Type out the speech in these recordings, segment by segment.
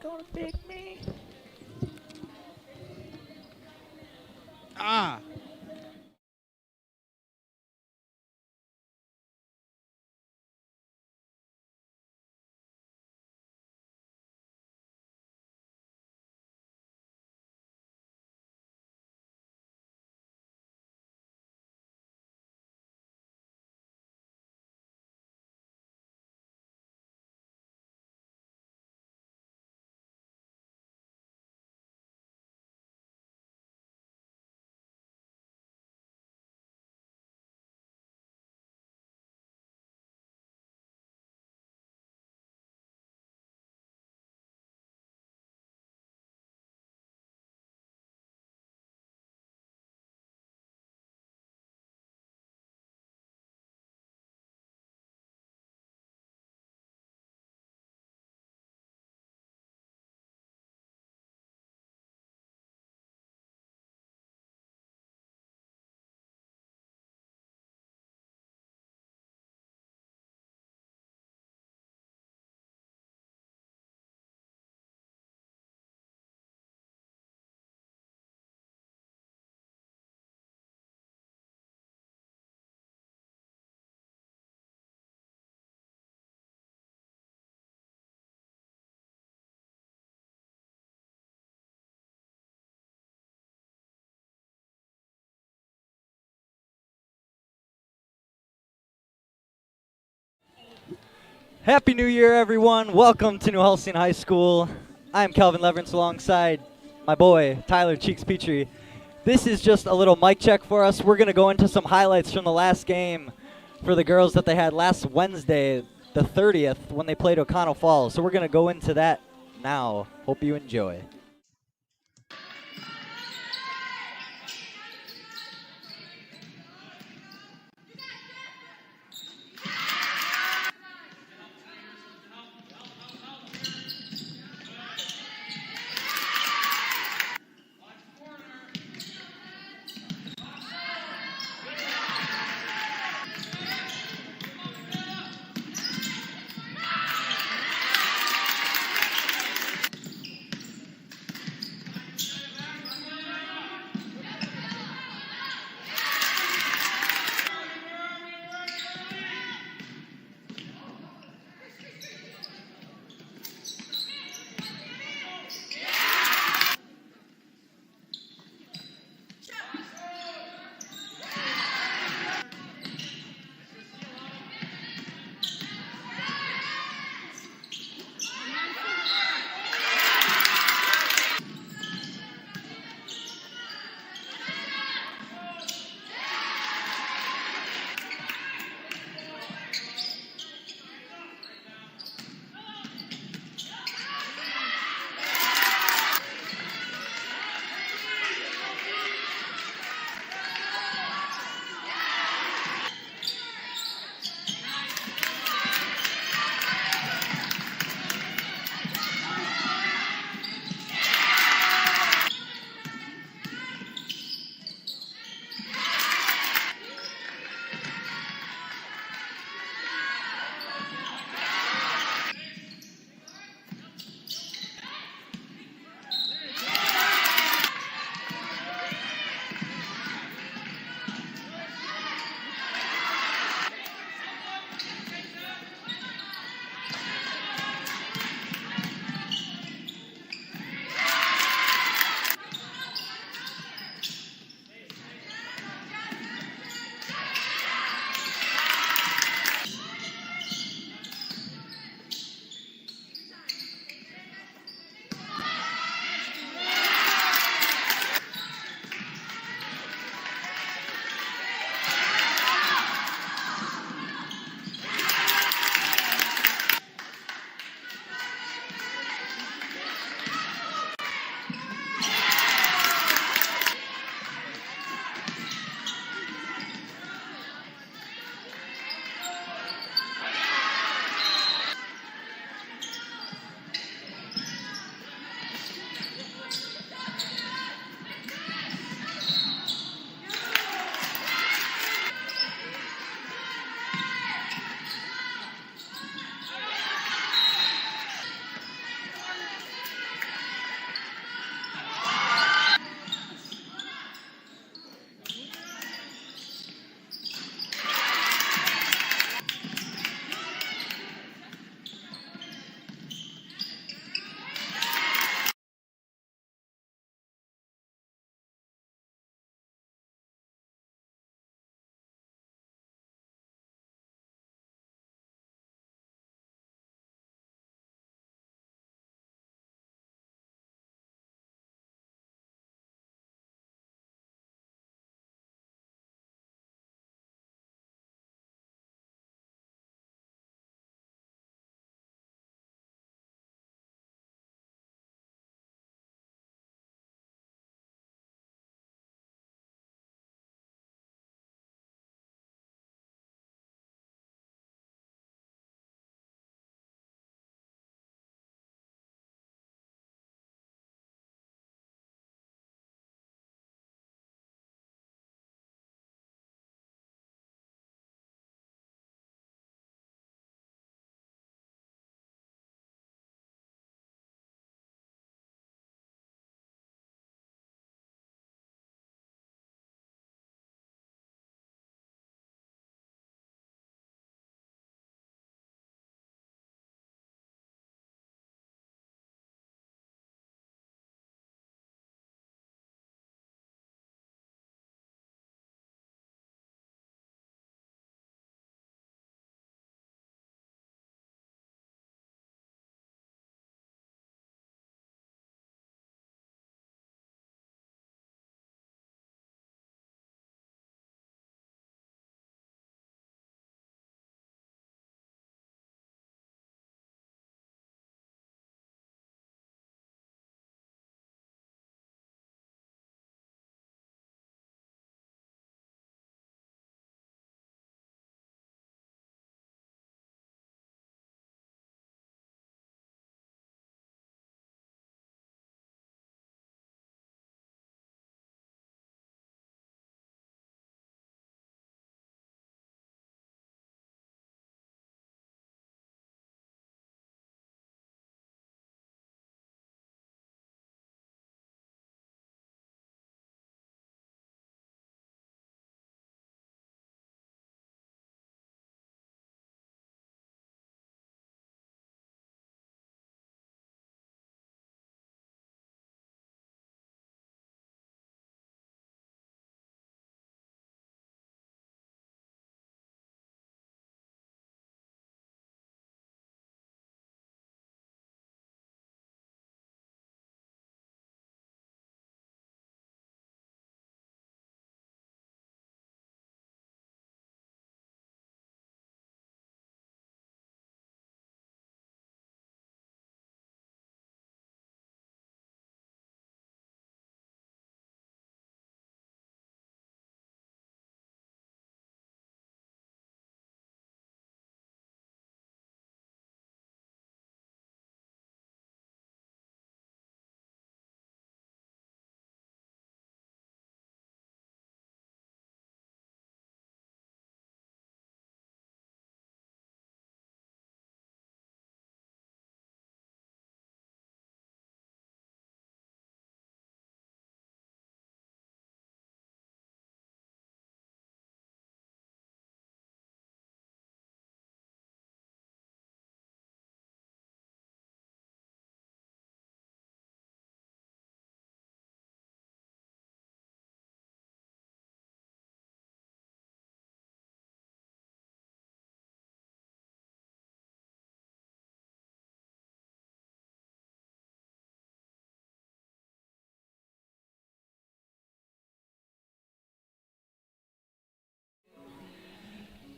gonna pick me. Ah. Happy New Year, everyone. Welcome to New Holstein High School. I'm Calvin Leverance alongside my boy, Tyler Cheeks Petrie. This is just a little mic check for us. We're going to go into some highlights from the last game for the girls that they had last Wednesday, the 30th, when they played O'Connell Falls. So we're going to go into that now. Hope you enjoy.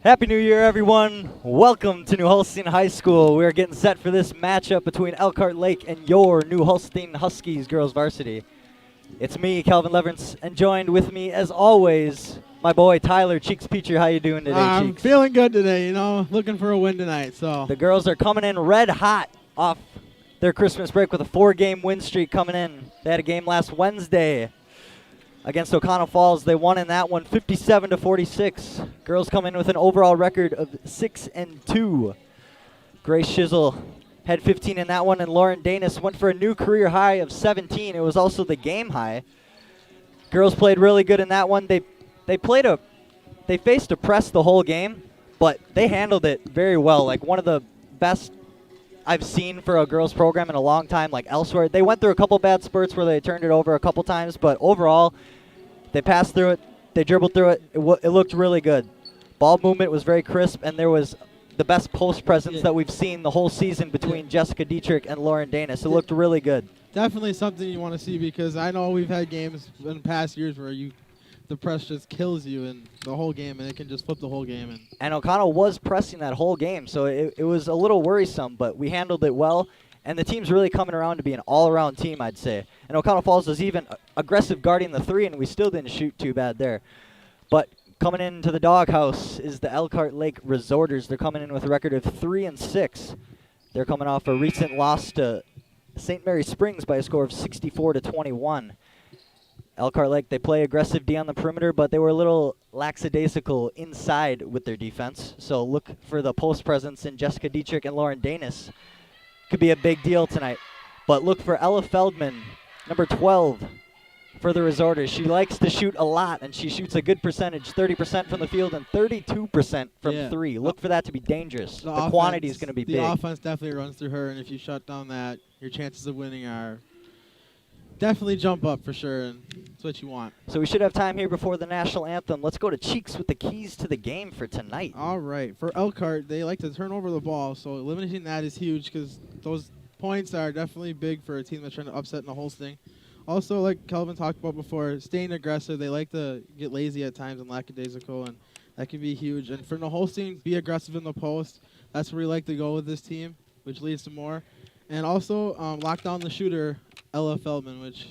Happy New Year, everyone. Welcome to New Holstein High School. We're getting set for this matchup between Elkhart Lake and your New Holstein Huskies girls varsity. It's me, Calvin Leverance, and joined with me, as always, my boy Tyler Cheeks Peacher. How you doing today, I'm Cheeks? feeling good today, looking for a win tonight. So The girls are coming in red hot off their Christmas break with a 4-game win streak coming in. They had a game last Wednesday against O'Connell Falls. They won in that one 57-46. Girls come in with an overall record of 6-2. Grace Shizzle had 15 in that one, and Lauren Danis went for a new career high of 17. It was also the game high. Girls played really good in that one. They faced a press the whole game, but they handled it very well. Like one of the best I've seen for a girls program in a long time, like elsewhere. They went through a couple bad spurts where they turned it over a couple times, but overall, they passed through it. They dribbled through it. It looked really good. Ball movement was very crisp, and there was the best post presence that we've seen the whole season between Jessica Dietrich and Lauren Danis. It looked really good. definitely something you want to see, because I know we've had games in past years where the press just kills you in the whole game, and it can just flip the whole game. And O'Connell was pressing that whole game, so it was a little worrisome, but we handled it well. And the team's really coming around to be an all-around team, I'd say. And O'Connell Falls was even aggressive guarding the 3, and we still didn't shoot too bad there. But coming into the doghouse is the Elkhart Lake Resorters. They're coming in with a record of 3-6. They're coming off a recent loss to St. Mary Springs by a score of 64-21. Elkhart Lake, they play aggressive D on the perimeter, but they were a little lackadaisical inside with their defense. So look for the post presence in Jessica Dietrich and Lauren Danis. Could be a big deal tonight. But look for Ella Feldman, number 12, for the Resorters. She likes to shoot a lot, and she shoots a good percentage, 30% from the field and 32% from 3. Look for that to be dangerous. The quantity is going to be big. The offense definitely runs through her, and if you shut down that, your chances of winning are definitely jump up for sure, and that's what you want. So we should have time here before the national anthem. Let's go to Cheeks with the keys to the game for tonight. All right. For Elkhart, they like to turn over the ball, so eliminating that is huge, because those points are definitely big for a team that's trying to upset in the Holstein. Also, like Kelvin talked about before, staying aggressive. They like to get lazy at times and lackadaisical, and that can be huge. And for the Holstein, be aggressive in the post. That's where we like to go with this team, which leads to more. And also lock down the shooter, Ella Feldman, which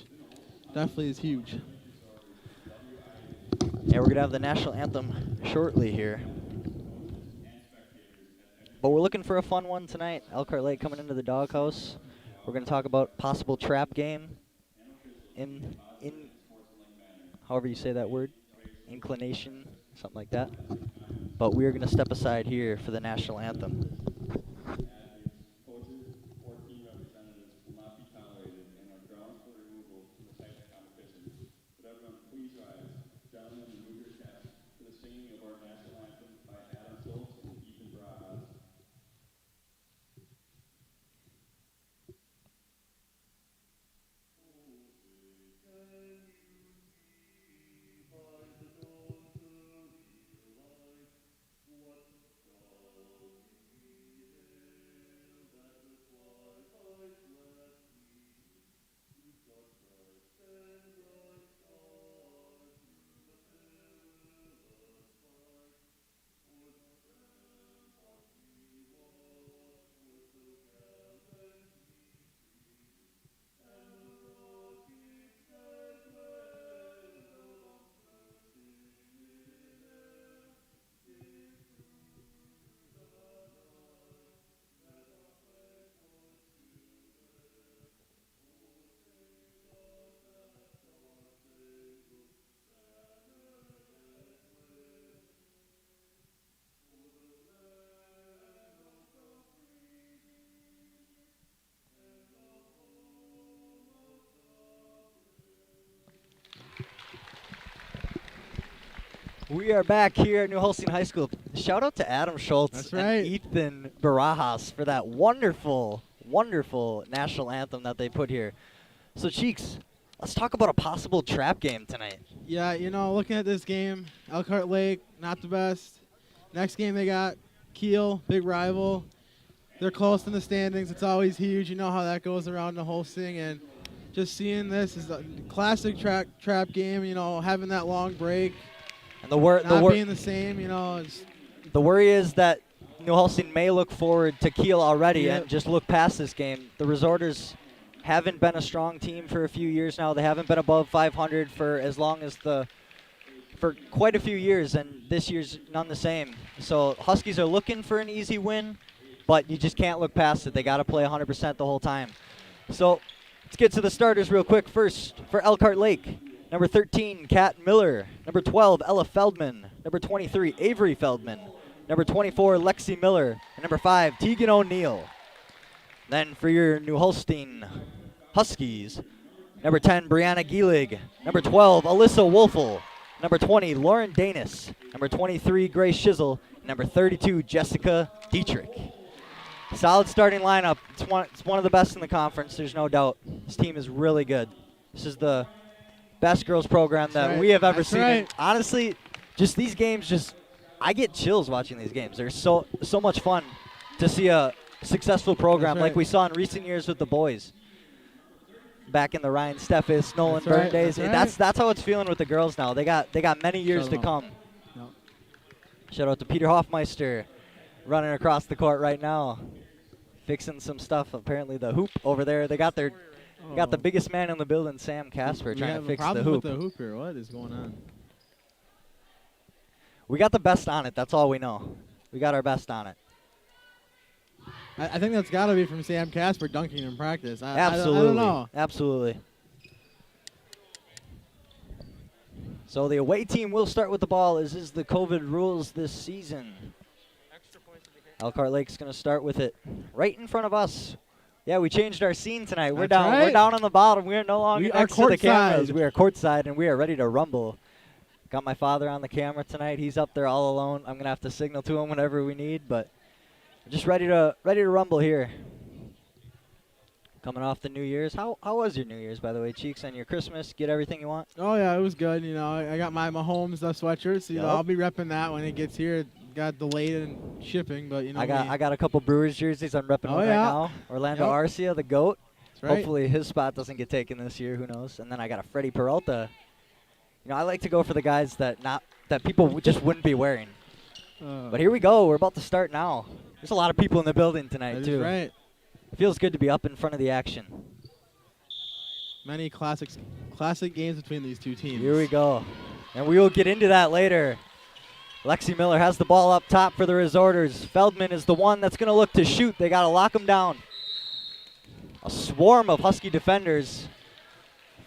definitely is huge. Yeah, we're going to have the national anthem shortly here. But we're looking for a fun one tonight. Elkhart Lake coming into the doghouse. We're going to talk about possible trap game in however you say that word, inclination, something like that. But we're going to step aside here for the national anthem. We are back here at New Holstein High School. Shout out to Adam Schultz and Ethan Barajas for that wonderful, wonderful national anthem that they put here. So, Cheeks, let's talk about a possible trap game tonight. Yeah, looking at this game, Elkhart Lake, not the best. Next game they got Kiel, big rival. They're close in the standings. It's always huge. You know how that goes around the whole thing. And just seeing this is a classic trap game, having that long break. And the word being the same, The worry is that New Holstein may look forward to Kiel already Yep. and just look past this game. The Resorters haven't been a strong team for a few years now. They haven't been above 500 for as long as for quite a few years, and this year's none the same. So Huskies are looking for an easy win, but you just can't look past it. They got to play 100% the whole time. So let's get to the starters real quick. First, for Elkhart Lake, number 13, Kat Miller. Number 12, Ella Feldman. Number 23, Avery Feldman. Number 24, Lexi Miller. And number 5, Tegan O'Neill. Then for your New Holstein Huskies, number 10, Brianna Gielig. Number 12, Alyssa Wolfel. Number 20, Lauren Danis. Number 23, Grace Shizzle. Number 32, Jessica Dietrich. Solid starting lineup. It's one of the best in the conference, there's no doubt. This team is really good. This is the best girls program that we have ever seen. And honestly, just these games, I get chills watching these games. They're so much fun to see a successful program like we saw in recent years with the boys. Back in the Ryan Steffes, Nolan Burton days. That's how it's feeling with the girls now. They got many years to come. Yep. Shout out to Peter Hoffmeister running across the court right now, fixing some stuff. Apparently the hoop over there. They got the biggest man in the building, Sam Casper, trying to fix the hoop. With the hoop here. What is going on? We got the best on it. That's all we know. We got our best on it. I think that's got to be from Sam Casper dunking in practice. Absolutely. I don't know. Absolutely. So the away team will start with the ball, as is the COVID rules this season. Elkhart Lake's going to start with it right in front of us. Yeah, we changed our scene tonight. We're down. We're down on the bottom. We are no longer next to the cameras. We are courtside, and we are ready to rumble. Got my father on the camera tonight. He's up there all alone. I'm going to have to signal to him whenever we need, but just ready to rumble here. Coming off the New Year's. How was your New Year's, by the way, Cheeks, and your Christmas? Get everything you want? Oh, yeah, it was good. You know, I got my Mahomes sweatshirt, so, you know, I'll be repping that when it gets here. It got delayed in shipping, but, you know. I got a couple Brewers jerseys I'm repping right now. Orlando Arcia, the GOAT. That's right. Hopefully his spot doesn't get taken this year. Who knows? And then I got a Freddie Peralta. You know, I like to go for the guys that people just wouldn't be wearing. But here we go. We're about to start now. There's a lot of people in the building tonight, too. That's right. It feels good to be up in front of the action. Many classic games between these two teams. Here we go. And we will get into that later. Lexi Miller has the ball up top for the Resorters. Feldman is the one that's going to look to shoot. They got to lock him down. A swarm of Husky defenders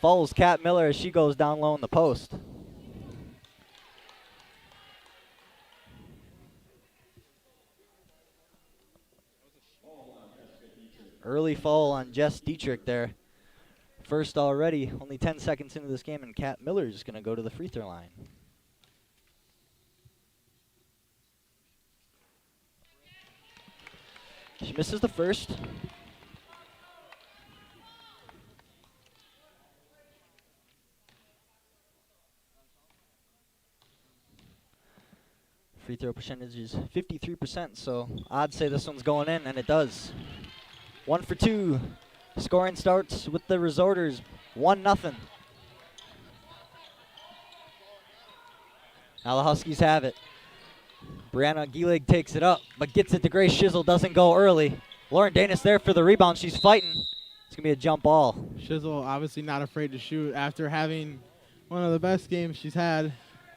follows Kat Miller as she goes down low in the post. Early foul on Jess Dietrich there. First already, only 10 seconds into this game, and Kat Miller is going to go to the free throw line. She misses the first. Free throw percentage is 53%, so odds say this one's going in, and it does. 1 for 2. Scoring starts with the Resorters, 1-0. Now the Huskies have it. Brianna Gielig takes it up, but gets it to Grace Shizzle, doesn't go early. Lauren Danis there for the rebound. She's fighting. It's going to be a jump ball. Shizzle obviously not afraid to shoot after having one of the best games she's had.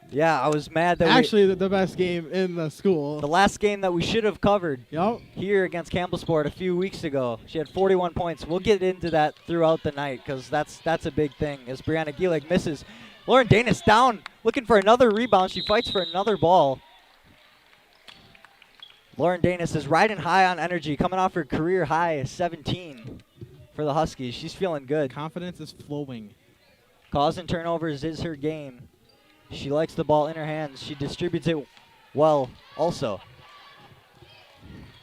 Yeah, I was mad that actually the best game in the school. The last game that we should have covered Yep. here against Campbellsport a few weeks ago. She had 41 points. We'll get into that throughout the night because that's a big thing as Brianna Gielig misses. Lauren Danis down, looking for another rebound. She fights for another ball. Lauren Danis is riding high on energy, coming off her career high 17 for the Huskies. She's feeling good. Confidence is flowing. Causing turnovers is her game. She likes the ball in her hands. She distributes it well also.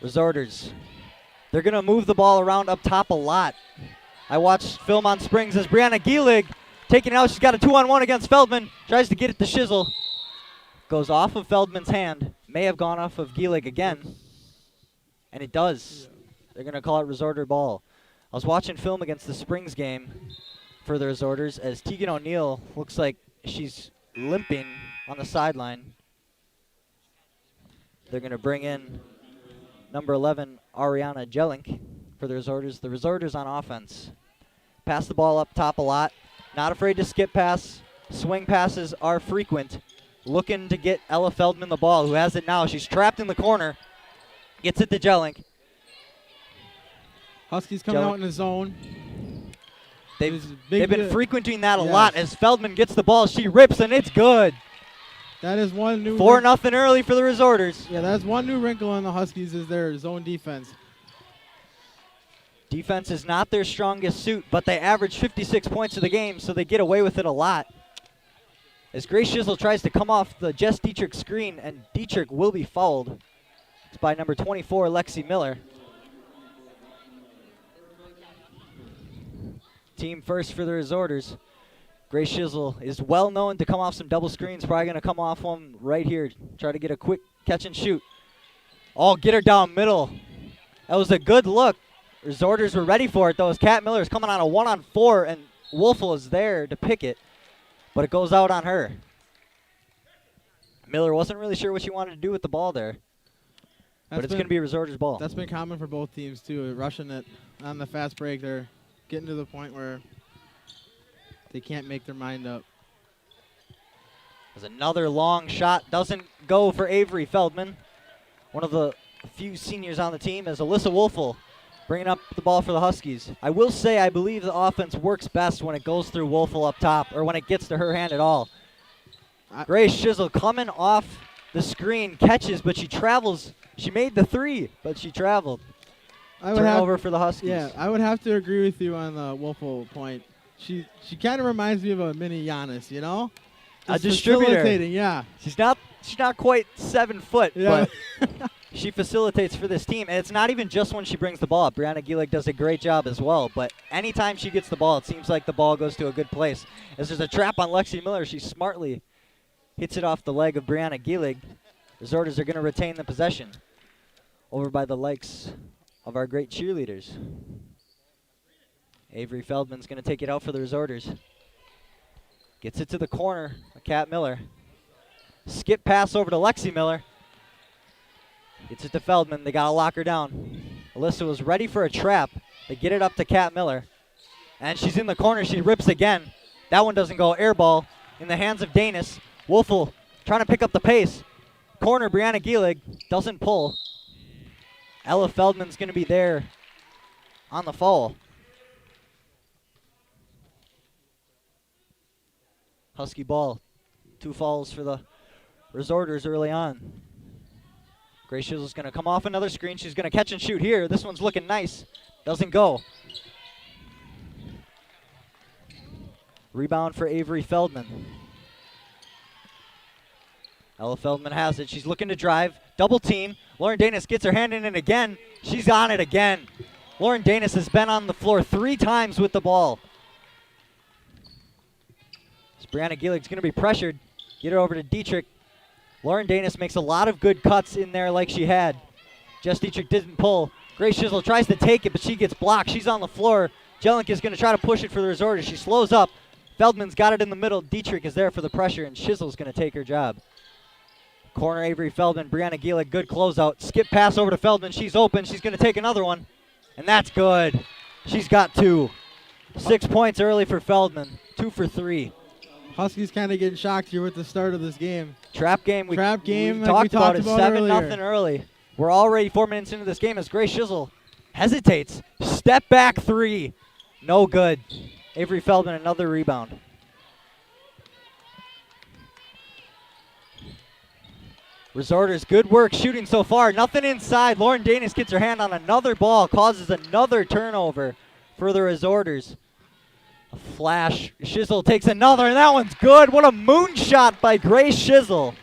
Resorters. They're going to move the ball around up top a lot. I watched film on Springs as Brianna Gielig taking it out. She's got a 2-on-1 against Feldman. Tries to get it to Shizzle. Goes off of Feldman's hand. May have gone off of Gielig again. And it does. They're going to call it Resorter ball. I was watching film against the Springs game for the Resorters as Tegan O'Neill looks like she's limping on the sideline. They're going to bring in number 11, Ariana Jelink, for the Resorters. The Resorters on offense. Pass the ball up top a lot. Not afraid to skip pass. Swing passes are frequent. Looking to get Ella Feldman the ball, who has it now. She's trapped in the corner. Gets it to Jelink. Huskies coming out in the zone. They've been frequenting that a lot. As Feldman gets the ball, she rips, and it's good. That is one new 4-0 early for the Resorters. Yeah, that's one new wrinkle on the Huskies is their zone defense. Defense is not their strongest suit, but they average 56 points a the game, so they get away with it a lot. As Grace Shizzle tries to come off the Jess Dietrich screen, and Dietrich will be fouled. It's by number 24, Lexi Miller. Team first for the Resorters. Grace Shizzle is well known to come off some double screens. Probably going to come off one right here. Try to get a quick catch and shoot. Oh, get her down middle. That was a good look. Resorters were ready for it, though, as Kat Miller is coming on a 1-on-4, and Wolfel is there to pick it. But it goes out on her. Miller wasn't really sure what she wanted to do with the ball there. But it's going to be a Resorters ball. That's been common for both teams, too. Rushing it on the fast break. They're getting to the point where they can't make their mind up. There's another long shot. Doesn't go for Avery Feldman. One of the few seniors on the team is Alyssa Wolfel, bringing up the ball for the Huskies. I will say I believe the offense works best when it goes through Wolfel up top, or when it gets to her hand at all. Grace Shizzle coming off the screen, catches, but she travels. She made the three, but she traveled. Turnover for the Huskies. Yeah, I would have to agree with you on the Wolfel point. She kind of reminds me of a mini Giannis, you know? A distributor. Yeah. She's not quite 7 foot, yeah. but she facilitates for this team. And it's not even just when she brings the ball up. Brianna Gielig does a great job as well. But anytime she gets the ball, it seems like the ball goes to a good place. As there's a trap on Lexi Miller, she smartly hits it off the leg of Brianna Gielig. Resorters are going to retain the possession over by the likes of our great cheerleaders. Avery Feldman's going to take it out for the Resorters. Gets it to the corner, Kat Miller. Skip pass over to Lexi Miller. Gets it to Feldman. They got to lock her down. Alyssa was ready for a trap. They get it up to Kat Miller. And she's in the corner. She rips again. That one doesn't go. Air ball in the hands of Danis. Wolfel trying to pick up the pace. Corner, Brianna Gielig doesn't pull. Ella Feldman's going to be there on the foul. Husky ball. 2 fouls for the Resorters early on. Grace Shizzle's going to come off another screen. She's going to catch and shoot here. This one's looking nice. Doesn't go. Rebound for Avery Feldman. Ella Feldman has it. She's looking to drive. Double team. Lauren Danis gets her hand in it again. She's on it again. Lauren Danis has been on the floor 3 times with the ball. Brianna Gielig's going to be pressured. Get her over to Dietrich. Lauren Danis makes a lot of good cuts in there like she had. Jess Dietrich didn't pull. Grace Shizzle tries to take it, but she gets blocked. She's on the floor. Jelink is going to try to push it for the Resorters. She slows up. Feldman's got it in the middle. Dietrich is there for the pressure, and Shizzle's going to take her job. Corner Avery Feldman. Brianna Gielig, good closeout. Skip pass over to Feldman. She's open. She's going to take another one, and that's good. She's got 2. 6 points early for Feldman. 2 for 3. Huskies kind of getting shocked here with the start of this game. Trap game. We like talked about it. 7-0 earlier. early. We're already 4 minutes into this game as Grace Shizzle hesitates. Step back 3. No good. Avery Feldman, another rebound. Resorters, good work shooting so far. Nothing inside. Lauren Danis gets her hand on another ball, causes another turnover for the Resorters. A flash. Shizzle takes another, and that one's good. What a moonshot by Grace Shizzle.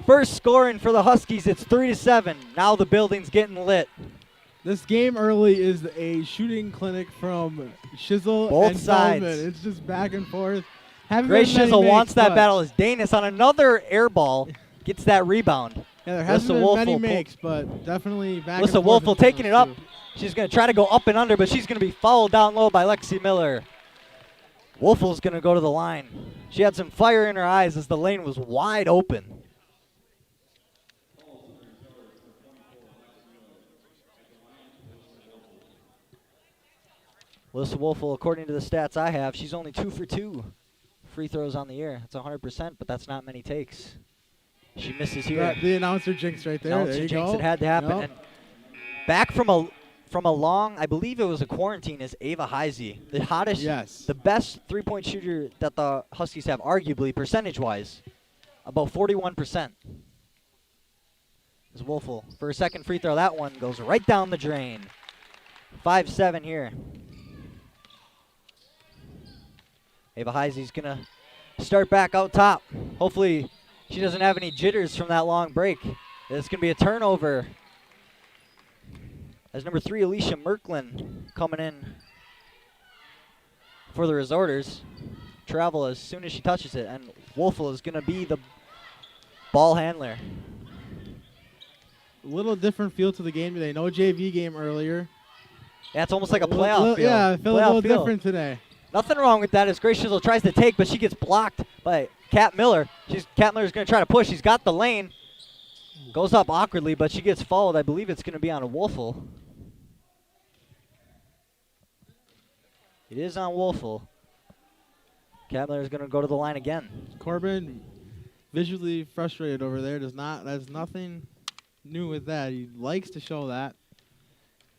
First scoring for the Huskies. It's 3-7. Now the building's getting lit. This game early is a shooting clinic from Shizzle Both and sides. Feldman. It's just back and forth. Grace Shizzle wants that battle as Danis on another air ball gets that rebound. Yeah, there hasn't been many makes, but definitely back and forth. Wolfel taking it up. She's going to try to go up and under, but she's going to be fouled down low by Lexi Miller. Wolfel's going to go to the line. She had some fire in her eyes as the lane was wide open. Alyssa Wolfel, according to the stats I have, she's only 2 for 2 free throws on the year. That's 100%, but that's not many takes. She misses here. The announcer jinx right there. Announcer There you jinx, go. it had to happen. Yep. And back from a long, I believe it was a quarantine, is Ava Heisey, the hottest, Yes. the best three-point shooter that the Huskies have, arguably percentage-wise, about 41%. Is Wolfel for a second free throw. That one goes right down the drain. 5-7 here. Ava Heisey's gonna start back out top. Hopefully she doesn't have any jitters from that long break. It's gonna be a turnover. As number 3, Alicia Merklin coming in for the Resorters. Travel as soon as she touches it, and Wolfel is gonna be the ball handler. A little different feel to the game today. No JV game earlier. Yeah, it's almost like a playoff feel. Yeah, I feel a Playoff little feel. different today. Nothing wrong with that as Grace Shizzle tries to take, but she gets blocked by Kat Miller. Kat Miller's going to try to push. She's got the lane. Goes up awkwardly, but she gets fouled. I believe it's going to be on a Wolfel. It is on Wolfel. Kat Miller's going to go to the line again. Corbin visually frustrated over there. There's nothing new with that. He likes to show that.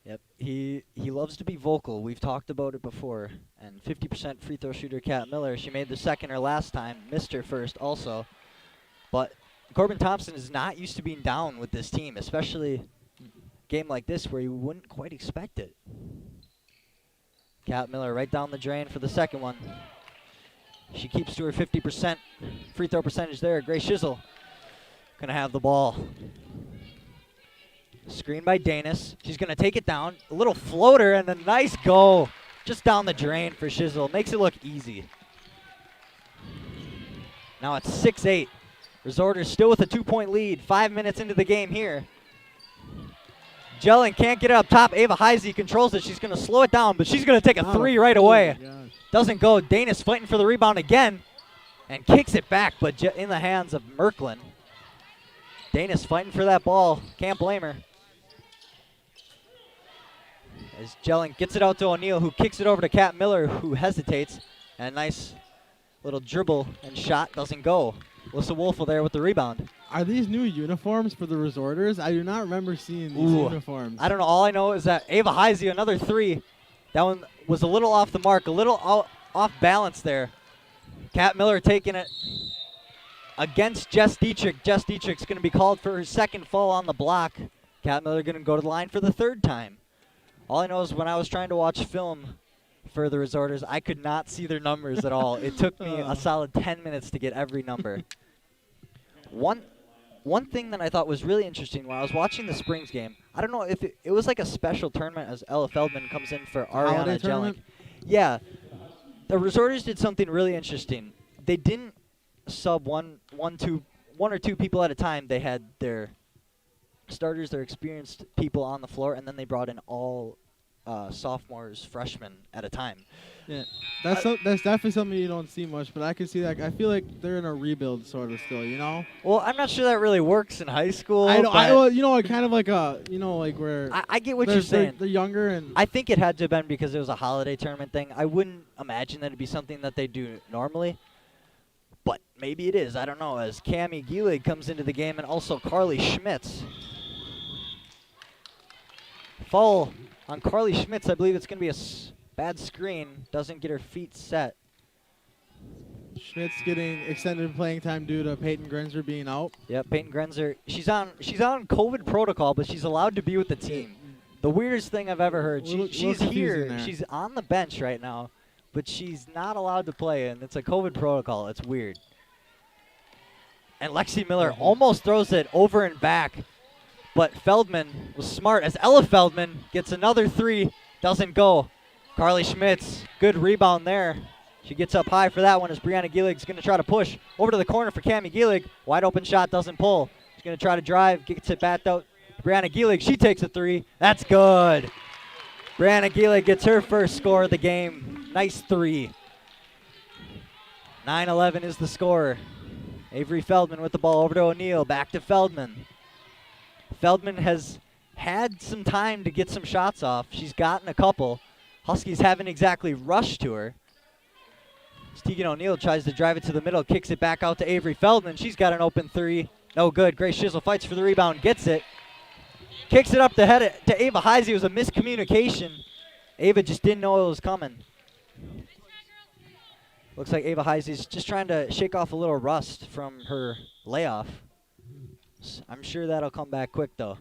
Yep, he loves to be vocal. We've talked about it before. And 50% free throw shooter Kat Miller. She made the second her last time. Missed her first also. But Corbin Thompson is not used to being down with this team, especially a game like this where you wouldn't quite expect it. Kat Miller right down the drain for the second one. She keeps to her 50% free throw percentage there. Grace Shizzle gonna have the ball. Screen by Danis. She's going to take it down. A little floater and a nice go. Just down the drain for Shizzle. Makes it look easy. Now it's 6-8. Resorters still with a 2-point lead. 5 minutes into the game here. Jelling can't get it up top. Ava Heisey controls it. She's going to slow it down, but she's going to take a three right away. Doesn't go. Danis fighting for the rebound again and kicks it back, but in the hands of Merklin. Danis fighting for that ball. Can't blame her. As Jelling gets it out to O'Neal, who kicks it over to Kat Miller, who hesitates. And a nice little dribble and shot doesn't go. Alyssa Wolfel there with the rebound. Are these new uniforms for the Resorters? I do not remember seeing these uniforms. I don't know. All I know is that Ava Heisey, another three. That one was a little off the mark, a little off balance there. Kat Miller taking it against Jess Dietrich. Jess Dietrich's going to be called for her second foul on the block. Kat Miller going to go to the line for the third time. All I know is when I was trying to watch film for the Resorters, I could not see their numbers at all. It took me a solid 10 minutes to get every number. One thing that I thought was really interesting when I was watching the Springs game, I don't know if it was like a special tournament as Ella Feldman comes in for Ariana Jelling. Yeah. The Resorters did something really interesting. They didn't sub one or two people at a time. They had their starters, their experienced people on the floor, and then they brought in all sophomores, freshmen at a time. Yeah, that's definitely something you don't see much, but I can see that. I feel like they're in a rebuild sort of still, you know? Well, I'm not sure that really works in high school. Well, you know, kind of like where I get what you're saying. They're younger, and I think it had to have been because it was a holiday tournament thing. I wouldn't imagine that it'd be something that they do normally, but maybe it is. I don't know. As Cammie Gielig comes into the game, and also Carly Schmitz. Foul on Carly Schmitz. I believe it's going to be a bad screen. Doesn't get her feet set. Schmitz getting extended playing time due to Peyton Grenzer being out. Yep, Peyton Grenzer. She's on COVID protocol, but she's allowed to be with the team. The weirdest thing I've ever heard. She's here. There. She's on the bench right now, but she's not allowed to play, and it's a COVID protocol. It's weird. And Lexi Miller almost throws it over and back, but Feldman was smart as Ella Feldman gets another three. Doesn't go. Carly Schmitz, good rebound there. She gets up high for that one as Brianna Gielig's going to try to push over to the corner for Cammie Gielig. Wide open shot, doesn't pull. She's going to try to drive, gets it back out. Brianna Gielig, she takes a three. That's good. Brianna Gielig gets her first score of the game. Nice three. 9-11 is the score. Avery Feldman with the ball over to O'Neal. Back to Feldman. Feldman has had some time to get some shots off. She's gotten a couple, Huskies haven't exactly rushed to her. Tegan O'Neill tries to drive it to the middle, kicks it back out to Avery Feldman. She's got an open three. No good. Grace Shizzle fights for the rebound, gets it. Kicks it up the head to Ava Heisey. It was a miscommunication. Ava just didn't know it was coming. Looks like Ava Heisey's just trying to shake off a little rust from her layoff. I'm sure that'll come back quick, though.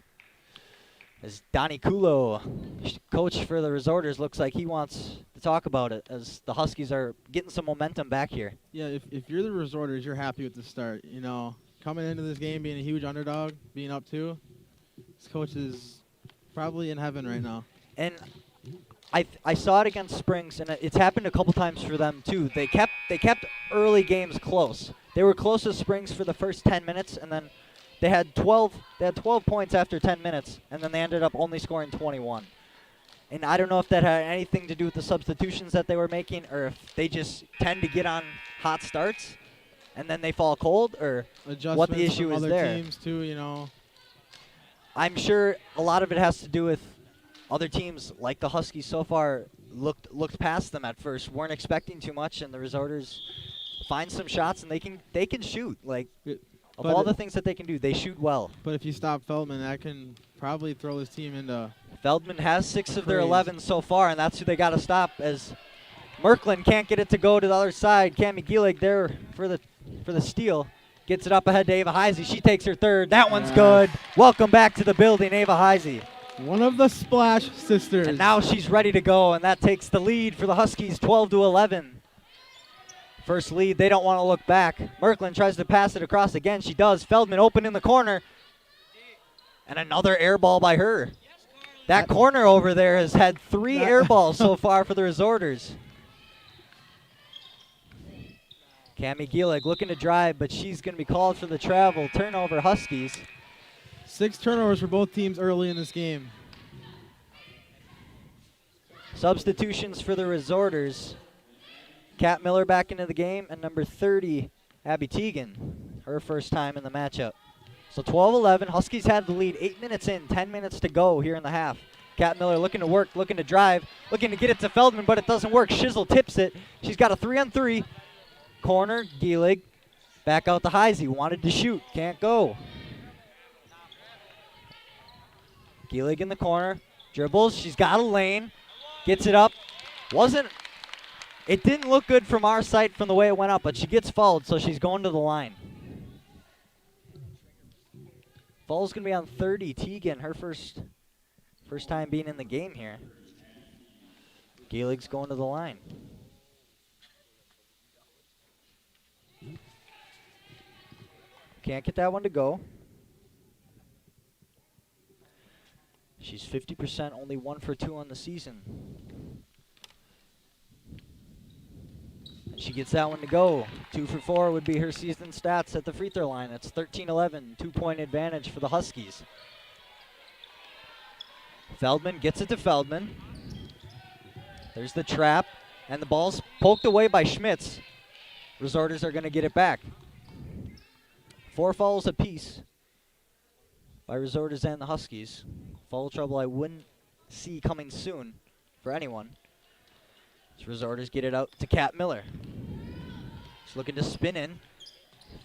As Donnie Kulo, coach for the Resorters, looks like he wants to talk about it as the Huskies are getting some momentum back here. Yeah, if you're the Resorters, you're happy with the start. Coming into this game being a huge underdog, being up 2, this coach is probably in heaven right now. And I saw it against Springs, and it's happened a couple times for them too. They kept early games close. They were close to Springs for the first 10 minutes, and then they had 12 points after 10 minutes, and then they ended up only scoring 21. And I don't know if that had anything to do with the substitutions that they were making, or if they just tend to get on hot starts and then they fall cold, or what the issue is other there. Teams too, I'm sure a lot of it has to do with other teams like the Huskies so far looked past them at first, weren't expecting too much, and the Resorters find some shots and they can shoot. Like of all the things that they can do, they shoot well. But if you stop Feldman, that can probably throw his team into. Feldman has 6 of their 11 so far, and that's who they got to stop. As Merklin can't get it to go to the other side. Cammie Gielig there for the steal. Gets it up ahead to Ava Heisey. She takes her third. That one's good. Welcome back to the building, Ava Heisey. One of the Splash sisters. And now she's ready to go, and that takes the lead for the Huskies, 12-11. First lead, they don't want to look back. Merklin tries to pass it across again. She does. Feldman open in the corner. And another air ball by her. That corner over there has had 3 air balls so far for the Resorters. Cammie Gielig looking to drive, but she's going to be called for the travel. Turnover, Huskies. 6 turnovers for both teams early in this game. Substitutions for the Resorters. Kat Miller back into the game, and number 30, Abby Teagan, her first time in the matchup. So 12-11, Huskies had the lead 8 minutes in, 10 minutes to go here in the half. Kat Miller looking to work, looking to drive, looking to get it to Feldman, but it doesn't work. Shizzle tips it. She's got a 3-on-3. Corner, Gielig. Back out to Heisey. Wanted to shoot, can't go. Gielig in the corner. Dribbles, she's got a lane. Gets it up. It didn't look good from our side from the way it went up, but she gets fouled, so she's going to the line. Foul's going to be on 30, Teagan, her first time being in the game here. Gielig's going to the line. Can't get that one to go. She's 50%, only 1 for 2 on the season. She gets that one to go. 2 for 4 would be her season stats at the free throw line. That's 13-11, 2-point advantage for the Huskies. Feldman gets it to Feldman. There's the trap, and the ball's poked away by Schmitz. Resorters are going to get it back. 4 fouls apiece by Resorters and the Huskies. Foul trouble I wouldn't see coming soon for anyone. Resorters get it out to Kat Miller. She's looking to spin in.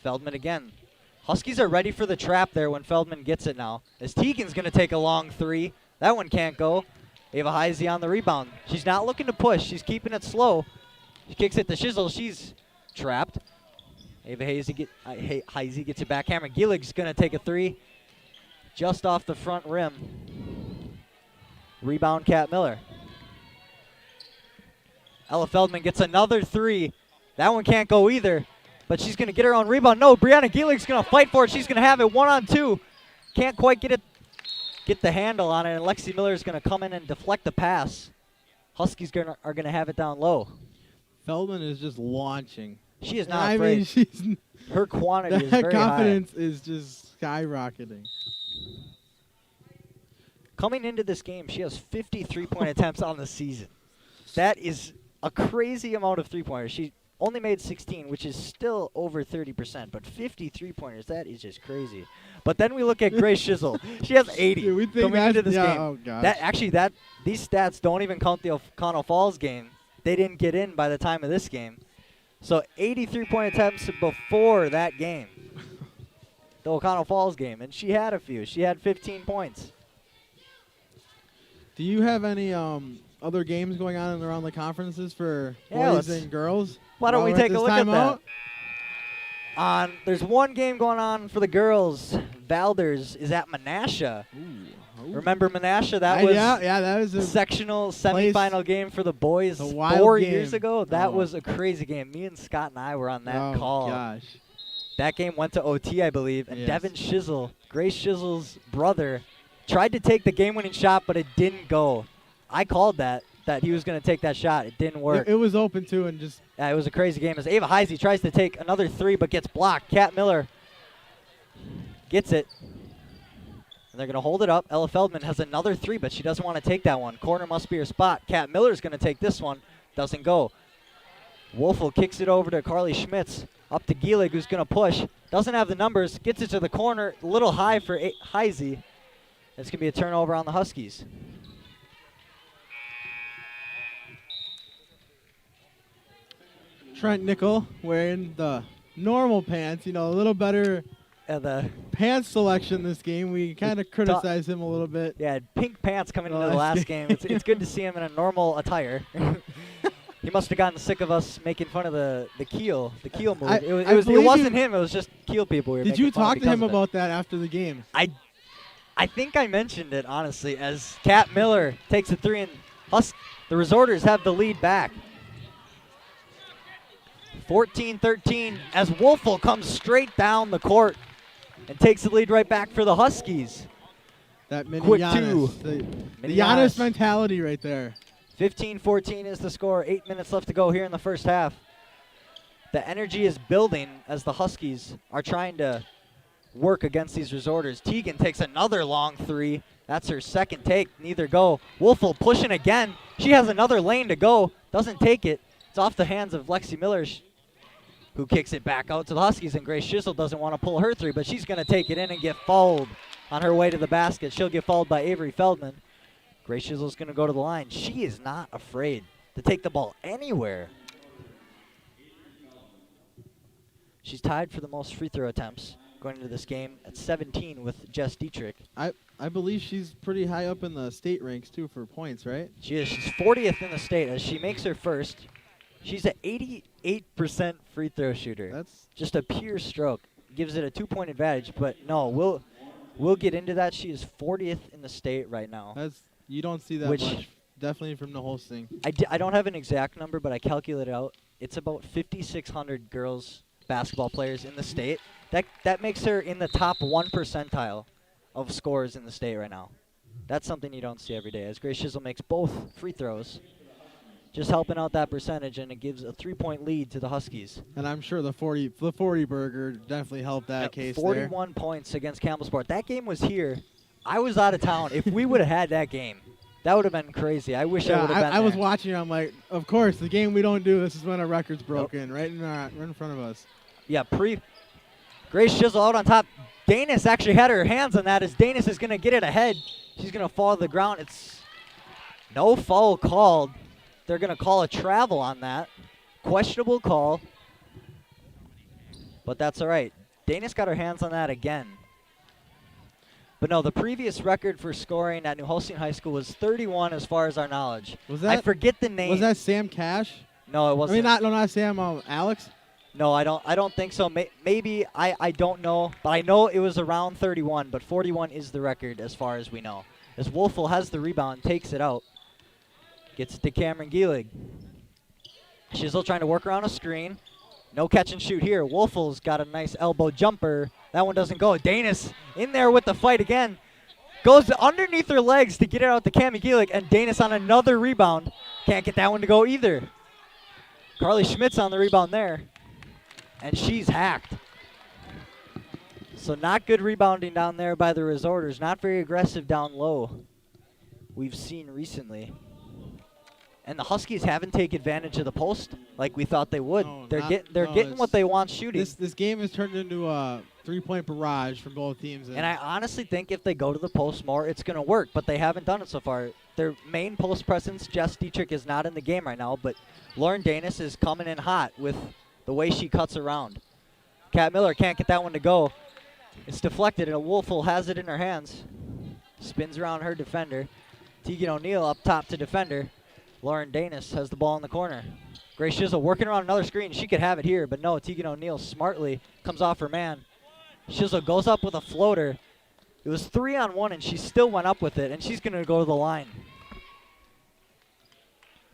Feldman again. Huskies are ready for the trap there when Feldman gets it now. As Teagan's going to take a long 3. That one can't go. Ava Heisey on the rebound. She's not looking to push. She's keeping it slow. She kicks it to Shizzle. She's trapped. Ava Heisey gets it back. Cameron Gielig's going to take a 3. Just off the front rim. Rebound, Kat Miller. Ella Feldman gets another 3. That one can't go either, but she's going to get her own rebound. No, Brianna Gielig's going to fight for it. She's going to have it 1-on-2. Can't quite get the handle on it, and Lexi Miller is going to come in and deflect the pass. Huskies are going to have it down low. Feldman is just launching. She is not afraid. Her quantity is very high. That confidence is just skyrocketing. Coming into this game, she has 50 3-point attempts on the season. That is a crazy amount of 3-pointers. She only made 16, which is still over 30%, but 53 pointers, that is just crazy. But then we look at Grace Shizzle. She has 80 Dude, we think coming into this yeah, game. oh gosh. These stats don't even count the O'Connell Falls game. They didn't get in by the time of this game. So 83 point attempts before that game. The O'Connell Falls game, and she had a few. She had 15 points. Do you have any other games going on around the conferences for boys and girls? Why don't we take a look at that? Out? There's one game going on for the girls. Valders is at Menasha. Ooh. Remember Menasha? That was that was a a sectional semifinal game for the boys The wild 4 game. years ago. That was a crazy game. Me and Scott and I were on that call. Gosh. That game went to OT, I believe, and Yes. Devin Shizzle, Grace Shizzle's brother, tried to take the game-winning shot, but it didn't go. I called that he was going to take that shot. It didn't work. It was open too, and just It was a crazy game as Ava Heisey tries to take another three but gets blocked. Kat Miller gets it. And they're going to hold it up. Ella Feldman has another three, but she doesn't want to take that one. Corner must be her spot. Kat Miller's going to take this one. Doesn't go. Wolfel kicks it over to Carly Schmitz. Up to Gielig, who's going to push. Doesn't have the numbers. Gets it to the corner. A little high for Heisey. It's going to be a turnover on the Huskies. Trent Nickel wearing the normal pants. You know, a little better The pants selection this game. We kind of criticized him a little bit. Yeah, pink pants coming into the last game. It's good to see him in a normal attire. He must have gotten sick of us making fun of the keel move. It wasn't him. It was just keel people. Did you talk to him about that after the game? I think I mentioned it, honestly, as Kat Miller takes a three, and the Resorters have the lead back. 14-13 as Wolfel comes straight down the court and takes the lead right back for the Huskies. That mini Quick Giannis. two. The Giannis mentality right there. 15-14 is the score. 8 minutes left to go here in the first half. The energy is building as the Huskies are trying to work against these Resorters. Teagan takes another long three. That's her second take. Neither go. Wolfel pushing again. She has another lane to go. Doesn't take it. It's off the hands of Lexi Miller, who kicks it back out to the Huskies, and Grace Shizzle doesn't want to pull her three, but she's going to take it in and get fouled on her way to the basket. She'll get fouled by Avery Feldman. Grace Shizzle's going to go to the line. She is not afraid to take the ball anywhere. She's tied for the most free throw attempts going into this game at 17 with Jess Dietrich. I believe she's pretty high up in the state ranks, too, for points, right? She is. She's 40th in the state as she makes her first. She's an 88% free throw shooter. That's just a pure stroke. Gives it a 2-point advantage, but no, we'll get into that. She is 40th in the state right now. You don't see that much. Definitely from the Holstein. I don't have an exact number, but I calculated out. It's about 5,600 girls basketball players in the state. That makes her in the top 1 percentile of scorers in the state right now. That's something you don't see every day. As Grace Shizzle makes both free throws, just helping out that percentage, and it gives a 3-point lead to the Huskies. And I'm sure the 40 burger definitely helped that case 41 points against Campbellsport. That game was here. I was out of town. If we would have had that game, that would have been crazy. I wish I would have been I was there. watching. I'm like, of course, the game we don't do. This is when our record's broken, right in front of us. Yeah, Grace Shizzle out on top. Danis actually had her hands on that as Danis is going to get it ahead. She's going to fall to the ground. It's no foul called. They're going to call a travel on that. Questionable call. But that's all right. Danis got her hands on that again. But no, the previous record for scoring at New Holstein High School was 31 as far as our knowledge. Was that? I forget the name. Was that Sam Cash? No, it wasn't. I mean, not Sam. Alex. No, I don't think so. Maybe I don't know, but I know it was around 31. But 41 is the record as far as we know. As Wolfel has the rebound, takes it out, gets it to Cameron Gielig. Shizzle trying to work around a screen. No catch and shoot here. Wolfel's got a nice elbow jumper. That one doesn't go. Danis in there with the fight again. Goes underneath her legs to get it out to Cami Gielig, and Danis on another rebound. Can't get that one to go either. Carly Schmitz on the rebound there. And she's hacked. So not good rebounding down there by the Resorters. Not very aggressive down low we've seen recently. And the Huskies haven't taken advantage of the post like we thought they would. No, They're not- getting what they want shooting. This game has turned into a 3-point barrage for both teams. And I honestly think if they go to the post more, it's going to work. But they haven't done it so far. Their main post presence, Jess Dietrich, is not in the game right now. But Lauren Danis is coming in hot with the way she cuts around. Kat Miller can't get that one to go. It's deflected, and Wolfel has it in her hands. Spins around her defender. Tegan O'Neill up top to defender. Lauren Danis has the ball in the corner. Grace Shizzle working around another screen. She could have it here, but no, Tegan O'Neill smartly comes off her man. Shizzle goes up with a floater. It was 3-on-1, and she still went up with it, and she's going to go to the line.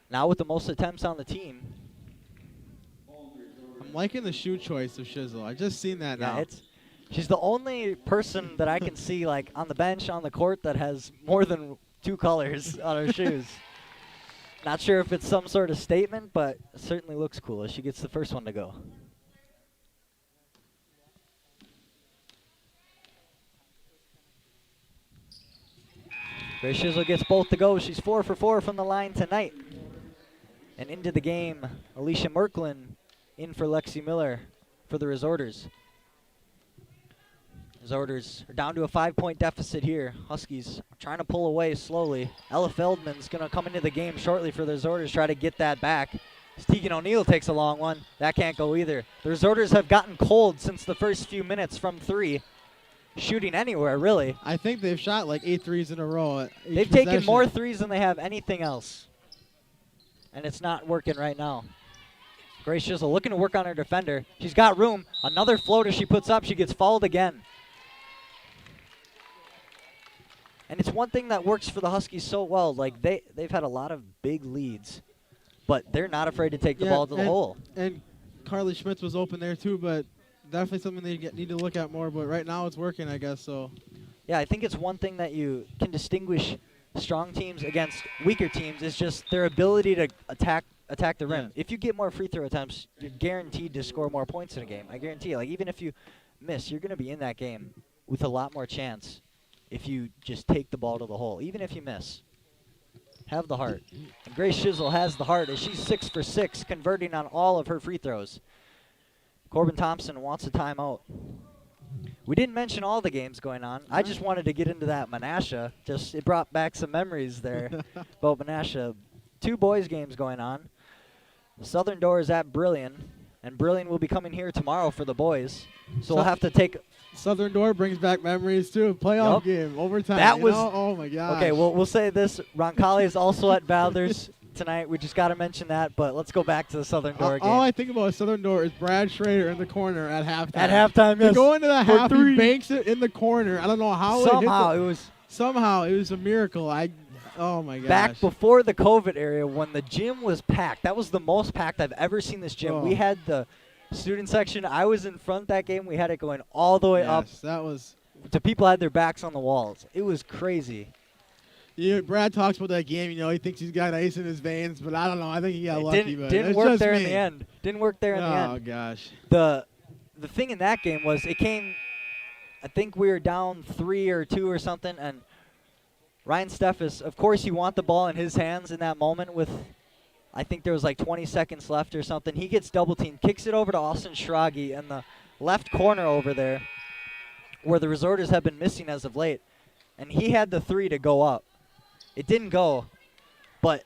Now with the most attempts on the team. I'm liking the shoe choice of Shizzle. I just seen that now. She's the only person that I can see like on the bench, on the court, that has more than 2 colors on her shoes. Not sure if it's some sort of statement, but it certainly looks cool as she gets the first one to go. Grace Shizzle gets both to go. She's 4 for 4 from the line tonight. And into the game, Alicia Merklin in for Lexi Miller for the Resorters. Resorters are down to a 5-point deficit here. Huskies trying to pull away slowly. Ella Feldman's going to come into the game shortly for the Resorters, try to get that back. Tegan O'Neill takes a long one. That can't go either. The Resorters have gotten cold since the first few minutes from 3. Shooting anywhere, really. I think they've shot like 8 threes in a row. They've taken more threes than they have anything else. And it's not working right now. Grace Shizzle looking to work on her defender. She's got room. Another floater she puts up. She gets fouled again. And it's one thing that works for the Huskies so well. Like they've had a lot of big leads, but they're not afraid to take the ball to the hole. And Carly Schmitz was open there too, but definitely something they need to look at more. But right now it's working, I guess. So. Yeah, I think it's one thing that you can distinguish strong teams against weaker teams is just their ability to attack the rim. Yeah. If you get more free throw attempts, you're guaranteed to score more points in a game. I guarantee you. Like even if you miss, you're going to be in that game with a lot more chance. If you just take the ball to the hole, even if you miss. Have the heart. And Grace Shizzle has the heart as she's 6 for 6, converting on all of her free throws. Corbin Thompson wants a timeout. We didn't mention all the games going on. I just wanted to get into that Menasha. It brought back some memories there about Menasha. 2 boys games going on. Southern Door is at Brillion, and Brillion will be coming here tomorrow for the boys. So we'll have to take... Southern Door brings back memories too. Playoff game, overtime. That was oh my gosh. Okay. Well, we'll say this: Roncalli is also at Valders tonight. We just got to mention that. But let's go back to the Southern Door game. All I think about Southern Door is Brad Schrader in the corner at halftime. At halftime, yes. To go into the half, 3. he banks it in the corner. I don't know how. Somehow it was a miracle. Oh my gosh. Back before the COVID era, when the gym was packed, that was the most packed I've ever seen this gym. We had the student section. I was in front that game. We had it going all the way up. That was. To people had their backs on the walls. It was crazy. Brad talks about that game. He thinks he's got ice in his veins, but I don't know. I think he got lucky. Didn't work there in the end. Didn't work there in the end. Oh gosh. The thing in that game was it came. I think we were down 3 or 2 or something, and Ryan Steffes. Of course, you want the ball in his hands in that moment with. I think there was like 20 seconds left or something. He gets double teamed, kicks it over to Austin Schrage in the left corner over there where the Resorters have been missing as of late. And he had the 3 to go up. It didn't go, but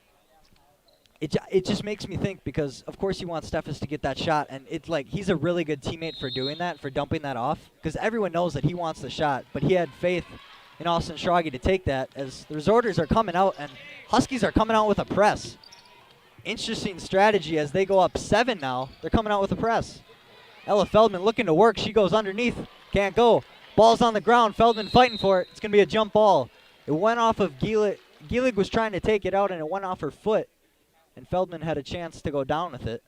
it just makes me think because, of course, you want Steffes to get that shot. And it's like he's a really good teammate for doing that, for dumping that off. Because everyone knows that he wants the shot. But he had faith in Austin Schrage to take that as the Resorters are coming out and Huskies are coming out with a press. Interesting strategy as they go up 7 now. They're coming out with a press. Ella Feldman looking to work. She goes underneath. Can't go. Ball's on the ground. Feldman fighting for it. It's going to be a jump ball. It went off of Gielig. Gielig was trying to take it out, and it went off her foot. And Feldman had a chance to go down with it.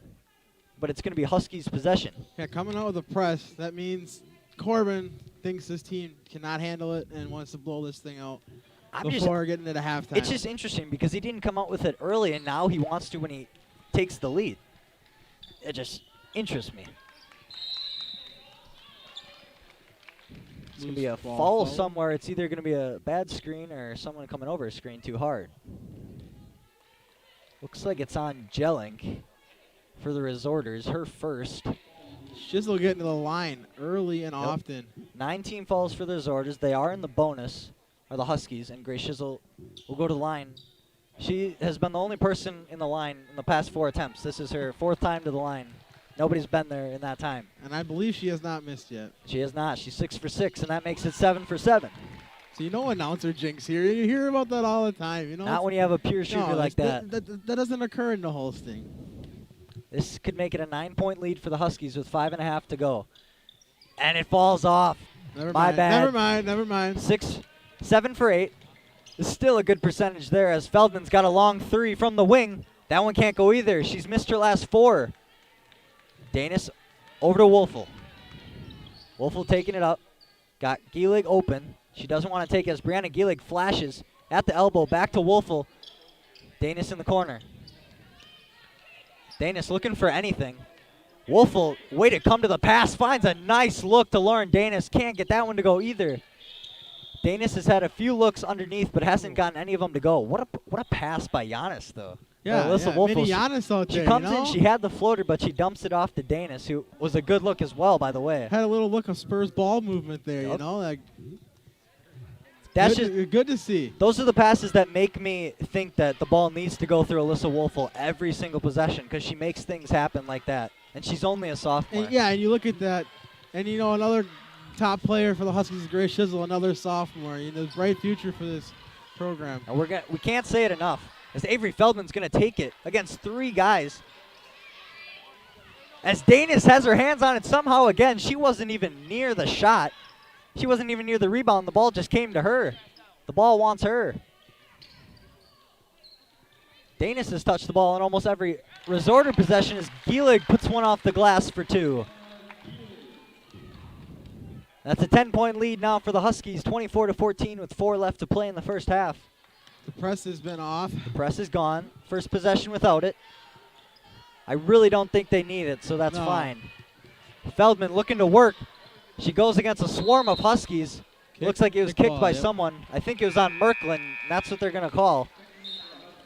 But it's going to be Huskies' possession. Yeah, coming out with a press. That means Corbin thinks this team cannot handle it and wants to blow this thing out. Before getting it at halftime. It's just interesting because he didn't come out with it early, and now he wants to when he takes the lead. It just interests me. It's going to be a foul somewhere. It's either going to be a bad screen or someone coming over a screen too hard. Looks like it's on Jelling for the Resorters, her first. Shizzle getting to the line early and often. 19 falls for the Resorters. They are in the bonus, or the Huskies, and Grace Shizzle will go to the line. She has been the only person in the line in the past 4 attempts. This is her 4th time to the line. Nobody's been there in that time. And I believe she has not missed yet. She has not. She's 6 for 6, and that makes it 7 for 7. So you know announcer jinx here. You hear about that all the time. You know, Not when you have a pure shooter like that. That doesn't occur in the Holstein. This could make it a 9-point lead for the Huskies with 5.5 to go. And it falls off. Never My mind. bad. Never mind. 7 for 8. It's still a good percentage there as Feldman's got a long 3 from the wing. That one can't go either. She's missed her last 4. Danis over to Wolfel. Wolfel taking it up. Got Gielig open. She doesn't want to take it as Brianna Gielig flashes at the elbow. Back to Wolfel. Danis in the corner. Danis looking for anything. Wolfel, way to come to the pass. Finds a nice look to Lauren Danis. Can't get that one to go either. Danis has had a few looks underneath, but hasn't gotten any of them to go. What a pass by Giannis, though. Yeah, Alyssa Wolfel. Wolfel, Giannis out there, she comes you know? in, she had the floater, but she dumps it off to Danis, who was a good look as well, by the way. Had a little look of Spurs ball movement there, you know? Like, That's good to see. Those are the passes that make me think that the ball needs to go through Alyssa Wolfel every single possession because she makes things happen like that. And she's only a sophomore. And and you look at that, and you know, another top player for the Huskies is Grace Shizzle, another sophomore. You know, bright future for this program. And we can't say it enough, as Avery Feldman's going to take it against 3 guys. As Danis has her hands on it somehow again, she wasn't even near the shot. She wasn't even near the rebound. The ball just came to her. The ball wants her. Danis has touched the ball in almost every Resorter possession as Gielig puts one off the glass for 2. That's a 10-point lead now for the Huskies, 24-14 with 4 left to play in the first half. The press has been off. The press is gone. First possession without it. I really don't think they need it, so that's fine. Feldman looking to work. She goes against a swarm of Huskies. Looks like it was kicked by someone. I think it was on Merklin. That's what they're going to call.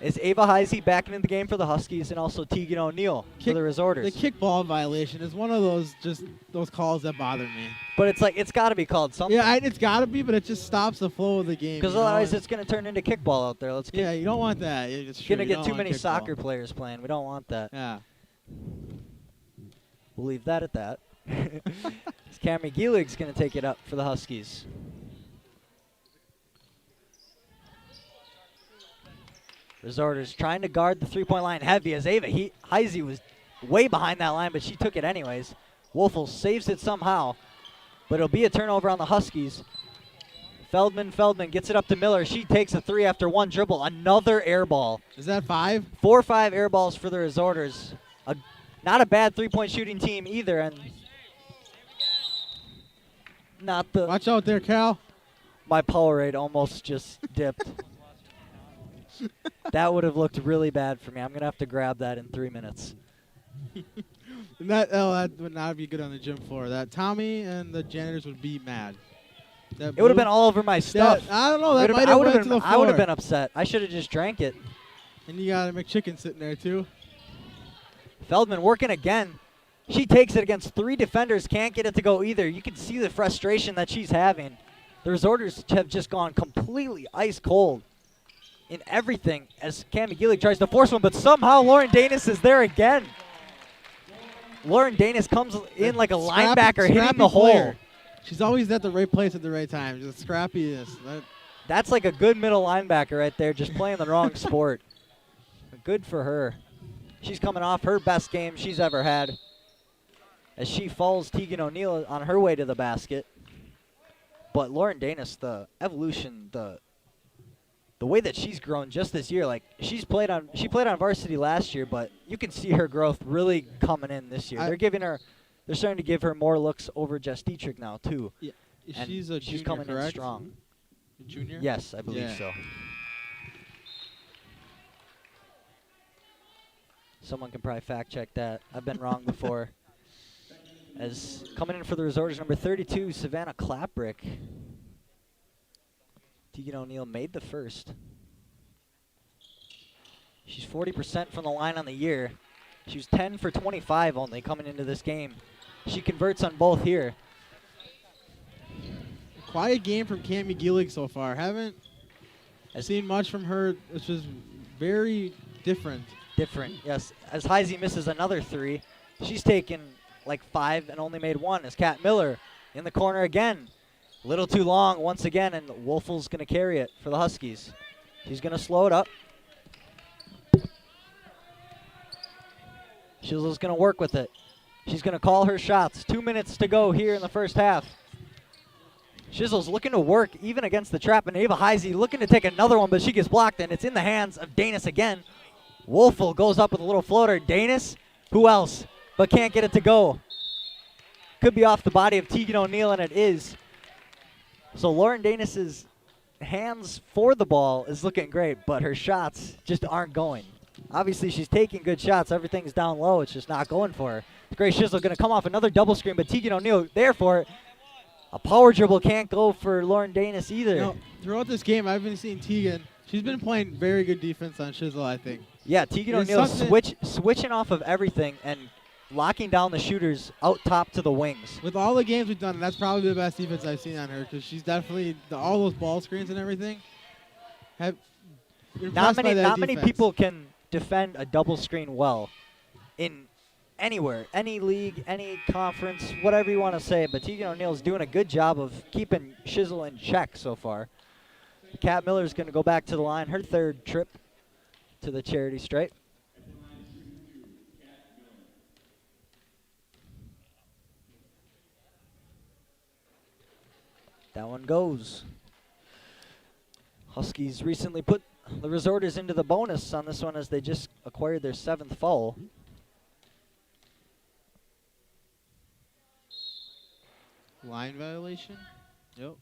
Is Ava Heisey back into the game for the Huskies, and also Tegan O'Neill for the Resorters. The kickball violation is one of those calls that bother me. But it's like, it's got to be called something. Yeah, it's got to be, but it just stops the flow of the game. Because otherwise it's going to turn into kickball out there. Yeah, you don't want that. It's going to get too many soccer players playing. We don't want that. Yeah. We'll leave that at that. Cameron Gielig's going to take it up for the Huskies. Resorters trying to guard the three-point line heavy as Ava Heisey was way behind that line, but she took it anyways. Wolfel saves it somehow, but it'll be a turnover on the Huskies. Feldman gets it up to Miller. She takes a 3 after 1 dribble. Another air ball. Is that 5? 4 or 5 air balls for the Resorters. Not a bad three-point shooting team either, and not the. Watch out there, Cal. My Powerade almost just dipped. That would have looked really bad for me. I'm going to have to grab that in 3 minutes. That would not be good on the gym floor. That Tommy and the janitors would be mad. It would have been all over my stuff. I don't know. That might have went to the floor. I would have been upset. I should have just drank it. And you got a McChicken sitting there, too. Feldman working again. She takes it against 3 defenders. Can't get it to go either. You can see the frustration that she's having. The Resorters have just gone completely ice cold in everything as Cami Gielig tries to force one, but somehow Lauren Danis is there again. Lauren Danis comes in like a linebacker hitting the hole. She's always at the right place at the right time. Just scrappiness. That's like a good middle linebacker right there, just playing the wrong sport. Good for her. She's coming off her best game she's ever had as she falls Tegan O'Neill on her way to the basket. But Lauren Danis, the evolution, the way that she's grown just this year, like she played on varsity last year, but you can see her growth really coming in this year. They're starting to give her more looks over Jess Dietrich now too. Yeah, and she's a junior, coming correct? in strong. A junior? Yes, I believe so. Someone can probably fact check that. I've been wrong before. As coming in for the Resorters, number 32, Savannah Clapprick. Tegan O'Neill made the first. She's 40% from the line on the year. She was 10 for 25 only coming into this game. She converts on both here. Quiet game from Cammie Gielig so far. Haven't seen much from her. It's just very different. Different, yes. As Heisey misses another 3, she's taken like 5 and only made 1 as Kat Miller in the corner again. A little too long once again, and Wolfel's going to carry it for the Huskies. She's going to slow it up. Shizzle's going to work with it. She's going to call her shots. 2 minutes to go here in the first half. Shizzle's looking to work even against the trap, and Ava Heisey looking to take another one, but she gets blocked, and it's in the hands of Danis again. Wolfel goes up with a little floater. Danis, who else? But can't get it to go. Could be off the body of Tegan O'Neill, and it is. So Lauren Danis's hands for the ball is looking great, but her shots just aren't going. Obviously, she's taking good shots. Everything's down low. It's just not going for her. Grace Shizzle going to come off another double screen, but Tegan O'Neill there for it. A power dribble can't go for Lauren Danis either. No, throughout this game, I've been seeing Tegan. She's been playing very good defense on Shizzle, I think. Yeah, Tegan O'Neill switching off of everything and locking down the shooters out top to the wings. With all the games we've done, that's probably the best defense I've seen on her because she's definitely all those ball screens and everything. Not many people can defend a double screen well in anywhere, any league, any conference, whatever you want to say. But Tegan O'Neill's doing a good job of keeping Shizzle in check so far. Kat Miller's going to go back to the line, her 3rd trip to the charity stripe. That one goes. Huskies recently put the Resorters into the bonus on this one as they just acquired their 7th foul. Line violation? Yep.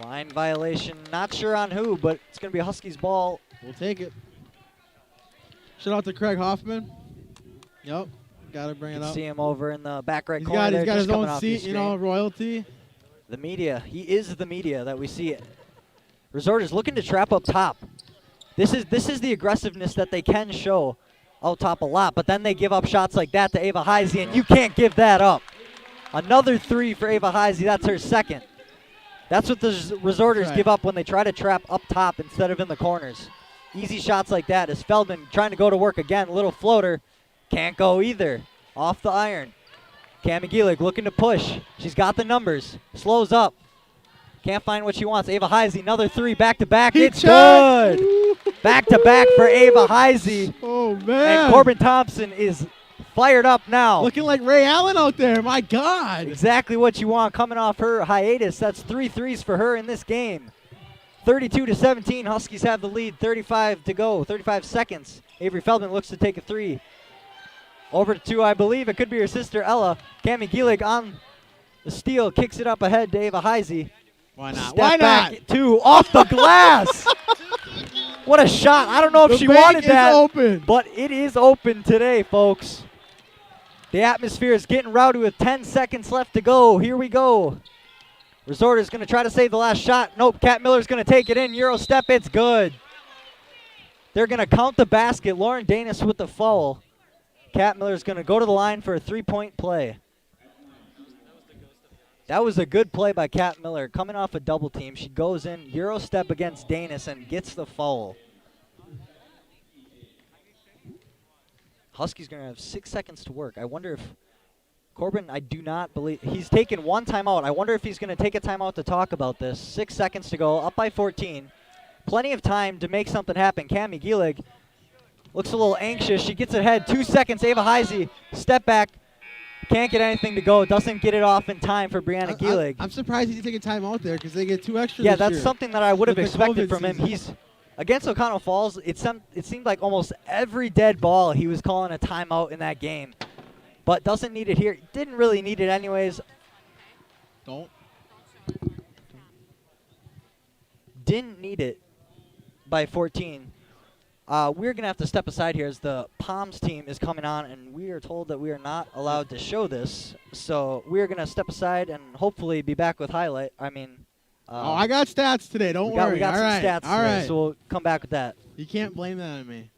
Line violation. Not sure on who, but it's going to be a Huskies ball. We'll take it. Shout out to Craig Hoffman. Yep. Got to bring it up. See him over in the back right corner. He's got his own seat, you know, royalty. The media. He is the media that we see. Resorters looking to trap up top. This is the aggressiveness that they can show out top a lot, but then they give up shots like that to Ava Heisey, and you can't give that up. Another 3 for Ava Heisey. That's her 2nd. That's what the Resorters give up when they try to trap up top instead of in the corners. Easy shots like that as Feldman trying to go to work again. Little floater. Can't go either. Off the iron. Cammie Gielig looking to push. She's got the numbers. Slows up. Can't find what she wants. Ava Heisey, another 3 back-to-back. It's good. Back-to-back for Ava Heisey. Oh, man. And Corbin Thompson is fired up now. Looking like Ray Allen out there. My God. Exactly what you want coming off her hiatus. That's 3 threes for her in this game. 32-17. Huskies have the lead. 35 to go. 35 seconds. Avery Feldman looks to take a 3. Over to, I believe, it could be her sister, Ella. Cammie Gielig on the steal. Kicks it up ahead to Ava Heisey. Why not? Step Why back not? 2 off the glass. What a shot. I don't know if she wanted that. Open. But it is open today, folks. The atmosphere is getting rowdy with 10 seconds left to go. Here we go. Resorter's going to try to save the last shot. Nope, Kat Miller's going to take it in. Euro step, it's good. They're going to count the basket. Lauren Danis with the foul. Kat Miller's going to go to the line for a 3-point play. That was a good play by Kat Miller. Coming off a double team, she goes in, Euro step against Danis, and gets the foul. Huskies going to have 6 seconds to work. I wonder if Corbin, I do not believe, he's taken 1 timeout. I wonder if he's going to take a timeout to talk about this. 6 seconds to go, up by 14. Plenty of time to make something happen. Cammie Gielig looks a little anxious. She gets ahead. 2 seconds. Ava Heisey, step back. Can't get anything to go. Doesn't get it off in time for Brianna Gielig. I'm surprised he didn't take a timeout there because they get 2 extra Yeah, this that's year. something that I would have With the expected COVID from him. season. He's against O'Connell Falls. It seemed like almost every dead ball he was calling a timeout in that game. But doesn't need it here. Didn't really need it anyways. Didn't need it by 14. We're going to have to step aside here as the Palms team is coming on, and we are told that we are not allowed to show this. So we're going to step aside and hopefully be back with Oh, I got stats today. Don't worry. We got All some right. stats All today, right. so we'll come back with that. You can't blame that on me.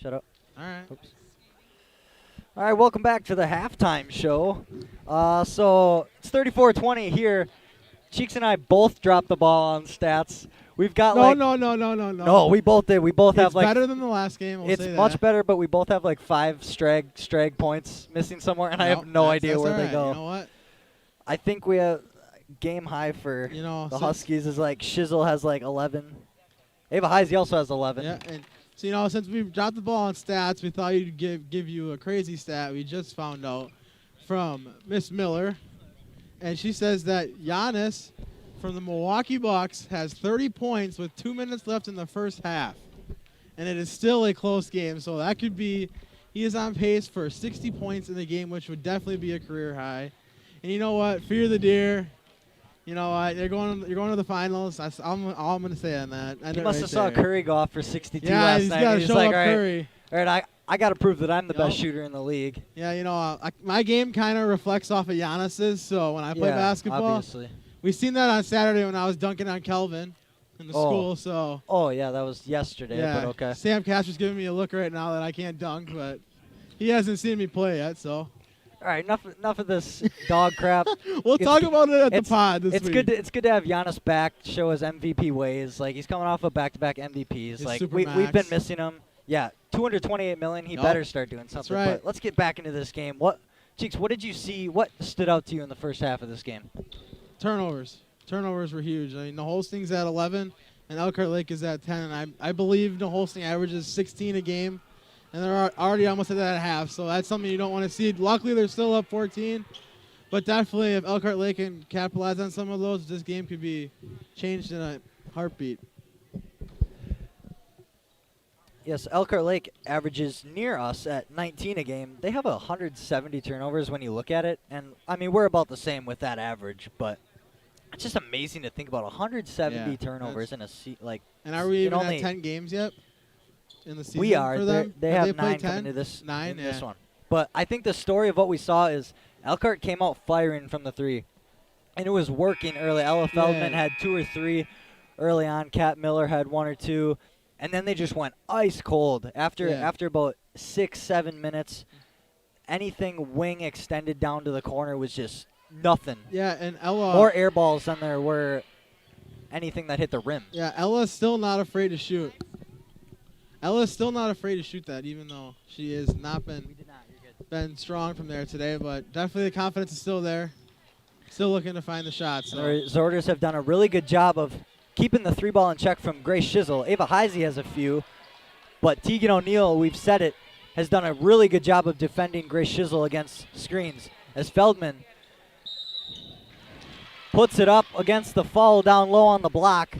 Shut up. All right. Oops. All right, welcome back to the halftime show. So it's 34-20 here. Cheeks and I both dropped the ball on stats. We've got No. No, we both did. We both have It's like better than the last game. We'll it's say much that. better, but we both have like 5 strag points missing somewhere, and I have no idea where they go. You know what? I think we have game high for the Huskies is like Shizzle has like 11. Ava Heisey also has 11. Yeah, and so since we dropped the ball on stats, we thought you'd give you a crazy stat we just found out from Miss Miller, and she says that Giannis from the Milwaukee Bucks has 30 points with 2 minutes left in the first half, and it is still a close game. So that could be he is on pace for 60 points in the game, which would definitely be a career high. And you know what? Fear the deer. You know what? You're going to the finals. That's all I'm going to say on that. He must have saw Curry go off for 62 yeah, last he's night. got to He's show like, up Curry. All right, I got to prove that I'm the best shooter in the league. Yeah, my game kind of reflects off of Giannis's. So when I play basketball, obviously. We seen that on Saturday when I was dunking on Kelvin in the school. So. Oh yeah, that was yesterday. Yeah. But okay. Sam Casper's giving me a look right now that I can't dunk, but he hasn't seen me play yet. So. All right, enough of this dog crap. We'll talk about it at the pod this week. It's good to have Giannis back, show his MVP ways. Like he's coming off of back-to-back MVPs. His like Supermax. we've been missing him. Yeah, $228 million. He better start doing something. That's right. But let's get back into this game. Cheeks, what did you see? What stood out to you in the first half of this game? Turnovers. Turnovers were huge. I mean, the Holstein's at 11, and Elkhart Lake is at 10. And I believe the Holstein averages 16 a game. And they're already almost at that half, so that's something you don't want to see. Luckily, they're still up 14. But definitely, if Elkhart Lake can capitalize on some of those, this game could be changed in a heartbeat. Yes, Elkhart Lake averages near us at 19 a game. They have 170 turnovers when you look at it. And, I mean, we're about the same with that average. But it's just amazing to think about 170 turnovers in a And are we even at 10 games yet? In the season we are. for them? They have 9 10? coming into this, this one. But I think the story of what we saw is Elkhart came out firing from the 3. And it was working early. Ella Feldman had 2 or 3 early on. Kat Miller had 1 or 2. And then they just went ice cold. After about 6-7 minutes, anything wing extended down to the corner was just nothing. Yeah, and Ella... More air balls than there were anything that hit the rim. Yeah, Ella's still not afraid to shoot. Ella's still not afraid to shoot that, even though she has not been strong from there today. But definitely the confidence is still there. Still looking to find the shots. So. The Resorters have done a really good job of keeping the 3 ball in check from Grace Shizzle. Ava Heisey has a few. But Tegan O'Neill, we've said it, has done a really good job of defending Grace Shizzle against screens. As Feldman puts it up against the fall down low on the block.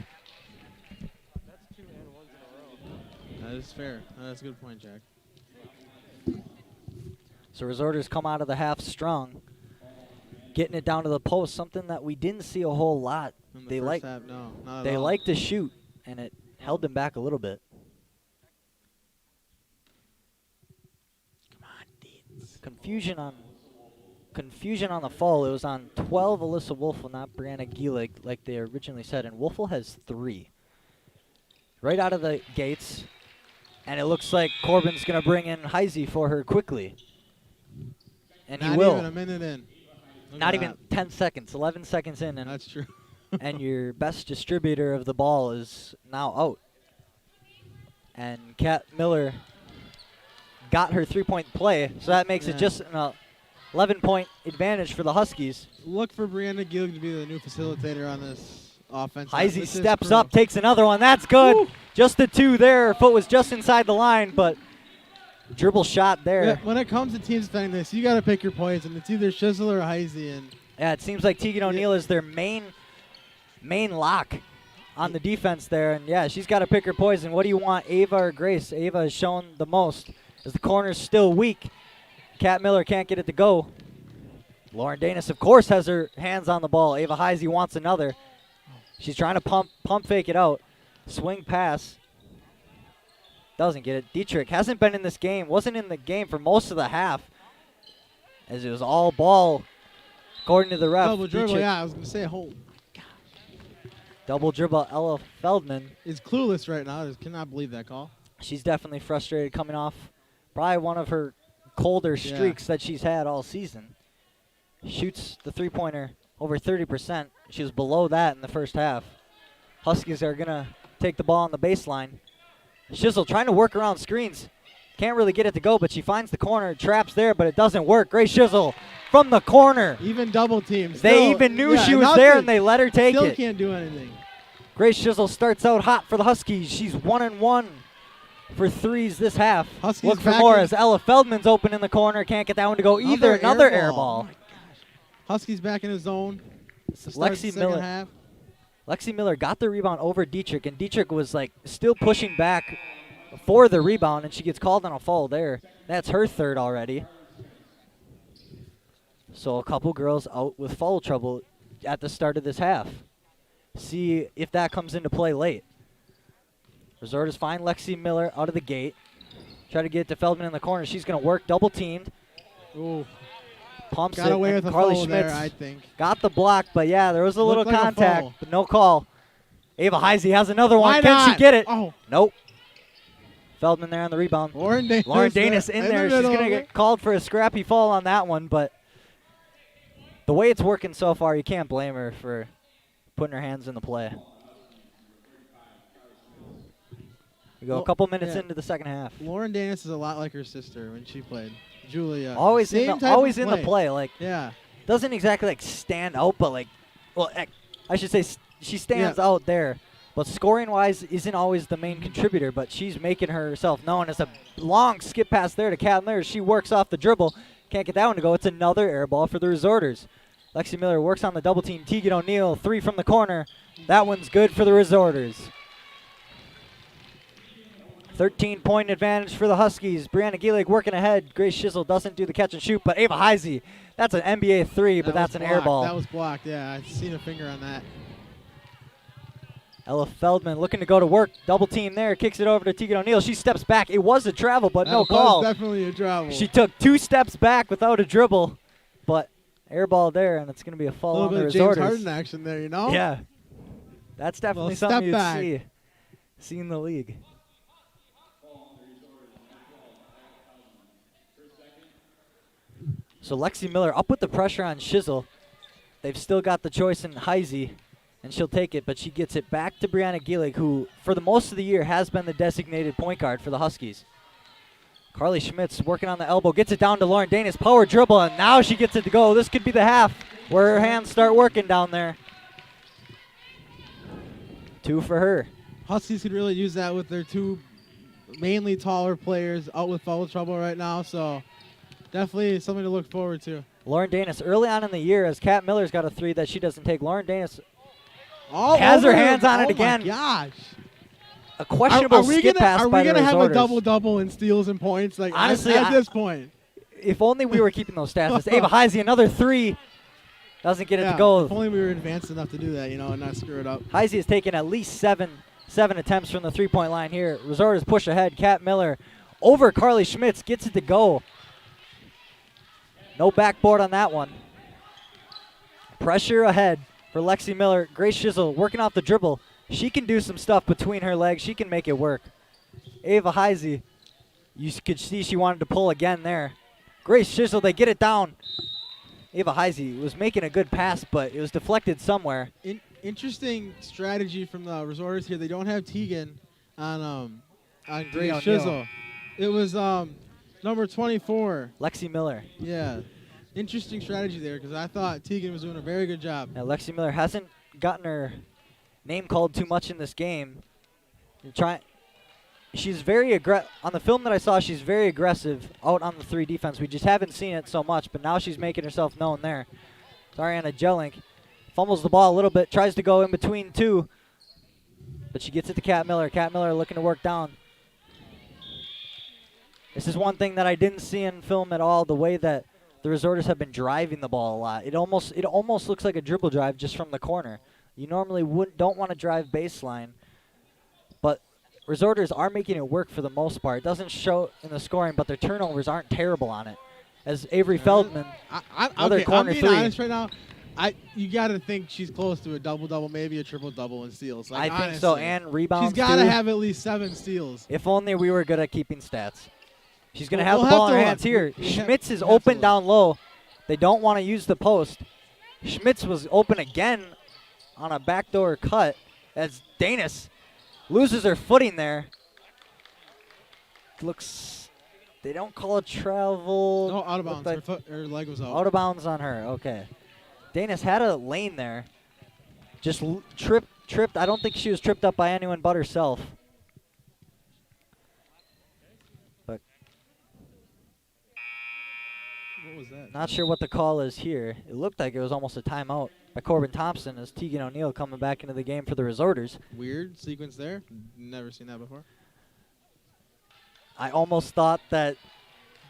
That is fair. That's a good point, Jack. So Resorters come out of the half strong, getting it down to the post, something that we didn't see a whole lot. They like to shoot, and it held them back a little bit. Come on, Deans. Confusion on the fall. It was on 12 Alyssa Wolfel, not Brianna Gielig, like they originally said, and Wolfel has 3. Right out of the gates. And it looks like Corbin's going to bring in Heisey for her quickly. And he will. Not even a minute in. Not even 10 seconds, 11 seconds in. And that's true. and your best distributor of the ball is now out. And Kat Miller got her 3-point play, so that makes it just an 11-point advantage for the Huskies. Look for Brianna Gielig to be the new facilitator on this offense. Heisey steps up, takes another one. That's good. Woo. Just the 2 there. Her foot was just inside the line, but dribble shot there. Yeah, when it comes to teams defending this, you got to pick your poison. It's either Shizzle or Heisey. And yeah, it seems like Tegan O'Neill is their main lock on the defense there. And, yeah, she's got to pick her poison. What do you want, Ava or Grace? Ava has shown the most as the corner's still weak. Kat Miller can't get it to go. Lauren Danis, of course, has her hands on the ball. Ava Heisey wants another. She's trying to pump fake it out. Swing pass. Doesn't get it. Dietrich hasn't been in this game. Wasn't in the game for most of the half. As it was all ball, according to the ref. Double dribble, yeah, I was going to say, oh, gosh. Double dribble, Ella Feldman. Is clueless right now. I just cannot believe that call. She's definitely frustrated coming off probably one of her colder streaks that she's had all season. Shoots the three-pointer over 30%. She was below that in the first half. Huskies are going to take the ball on the baseline. Shizzle trying to work around screens. Can't really get it to go, but she finds the corner. Traps there, but it doesn't work. Grace Shizzle from the corner. Even double teams. They even knew she was there, and they let her take still it. Still can't do anything. Grace Shizzle starts out hot for the Huskies. She's 1-1 for threes this half. Huskies look for more as Ella Feldman's open in the corner. Can't get that one to go either. Another air ball. Oh my gosh. Huskies back in the zone. Lexi Miller. Half. Lexi Miller got the rebound over Dietrich, and Dietrich was like still pushing back for the rebound, and she gets called on a foul there. That's her third already. So a couple girls out with foul trouble at the start of this half. See if that comes into play late. Resorters find Lexi Miller out of the gate. Try to get it to Feldman in the corner. She's going to work double teamed. Ooh. Pumps got it. Away with Carly a foul Schmitz there, I think. Got the block, but yeah, there was a little like contact, a but no call. Ava Heisey has another one. Why Can not? she get it? Oh. Nope. Feldman there on the rebound. Lauren Danis in there. She's going to get called for a scrappy fall on that one, but the way it's working so far, you can't blame her for putting her hands in the play. We go a couple minutes into the second half. Lauren Danis is a lot like her sister when she played. Julia. Always in the play. Like, yeah. Doesn't exactly like stand out, but like, well, I should say she stands out there. But scoring-wise, isn't always the main contributor, but she's making herself known. As a long skip pass there to Kat Miller. She works off the dribble. Can't get that one to go. It's another air ball for the Resorters. Lexi Miller works on the double team. Tegan O'Neill, 3 from the corner. That one's good for the Resorters. 13-point advantage for the Huskies. Brianna Gielig working ahead. Grace Shizzle doesn't do the catch and shoot, but Ava Heisey, that's an NBA 3, but that's an air ball. That was blocked, yeah. I seen a finger on that. Ella Feldman looking to go to work. Double team there. Kicks it over to Tegan O'Neill. She steps back. It was a travel, but no call. That was definitely a travel. She took 2 steps back without a dribble, but air ball there, and it's going to be a foul on the Resorters. A little bit of James Harden action there, you know? Yeah. That's definitely something you'd see in the league. So Lexi Miller up with the pressure on Shizzle. They've still got the choice in Heisey, and she'll take it, but she gets it back to Brianna Gielig, who for the most of the year has been the designated point guard for the Huskies. Carly Schmitz working on the elbow, gets it down to Lauren Danis, power dribble, and now she gets it to go. This could be the half where her hands start working down there. 2 for her. Huskies could really use that with their 2 mainly taller players out with foul trouble right now, so definitely something to look forward to. Lauren Danis early on in the year, as Kat Miller's got a 3 that she doesn't take. Lauren Danis has her hands on it again. Oh, my gosh. A questionable skip pass by the Resorters. Are we going to have a double-double in steals and points? Like, honestly, at this point. If only we were keeping those stats. It's Ava Heisey, another 3. Doesn't get it to go. If only we were advanced enough to do that, you know, and not screw it up. Heisey has taken at least seven attempts from the three-point line here. Resorters push ahead. Kat Miller over Carly Schmitz, gets it to go. No backboard on that one. Pressure ahead for Lexi Miller. Grace Shizzle working off the dribble. She can do some stuff between her legs. She can make it work. Ava Heisey, you could see she wanted to pull again there. Grace Shizzle, they get it down. Ava Heisey was making a good pass, but it was deflected somewhere. Interesting strategy from the Resorters here. They don't have Tegan on Grace Shizzle. It was number 24. Lexi Miller. Yeah. Interesting strategy there because I thought Tegan was doing a very good job. Now, Lexi Miller hasn't gotten her name called too much in this game. She's very aggressive. On the film that I saw, she's very aggressive out on the 3 defense. We just haven't seen it so much, but now she's making herself known there. Ariana Jellink fumbles the ball a little bit, tries to go in between 2, but she gets it to Kat Miller. Kat Miller looking to work down. This is one thing that I didn't see in film at all, the way that the Resorters have been driving the ball a lot. It almost looks like a dribble drive just from the corner. You normally don't want to drive baseline, but Resorters are making it work for the most part. It doesn't show in the scoring, but their turnovers aren't terrible on it. As Avery Feldman, I'm being honest right now. You got to think she's close to a double-double, maybe a triple-double in steals. Like, I think so, honestly. and rebounds She's got to too. have at least 7 steals. If only we were good at keeping stats. She's going to have We'll the ball in to her look. hands here. We Schmitz is have to open look. down low. They don't want to use the post. Schmitz was open again on a backdoor cut as Danis loses her footing there. They don't call it travel. No, out of bounds. Like Her leg was out. out of bounds on her. Okay. Danis had a lane there. Just tripped. I don't think she was tripped up by anyone but herself. But What was that? not sure what the call is here. It looked like it was almost a timeout by Corbin Thompson as Tegan O'Neill coming back into the game for the Resorters. Weird sequence there. Never seen that before. I almost thought that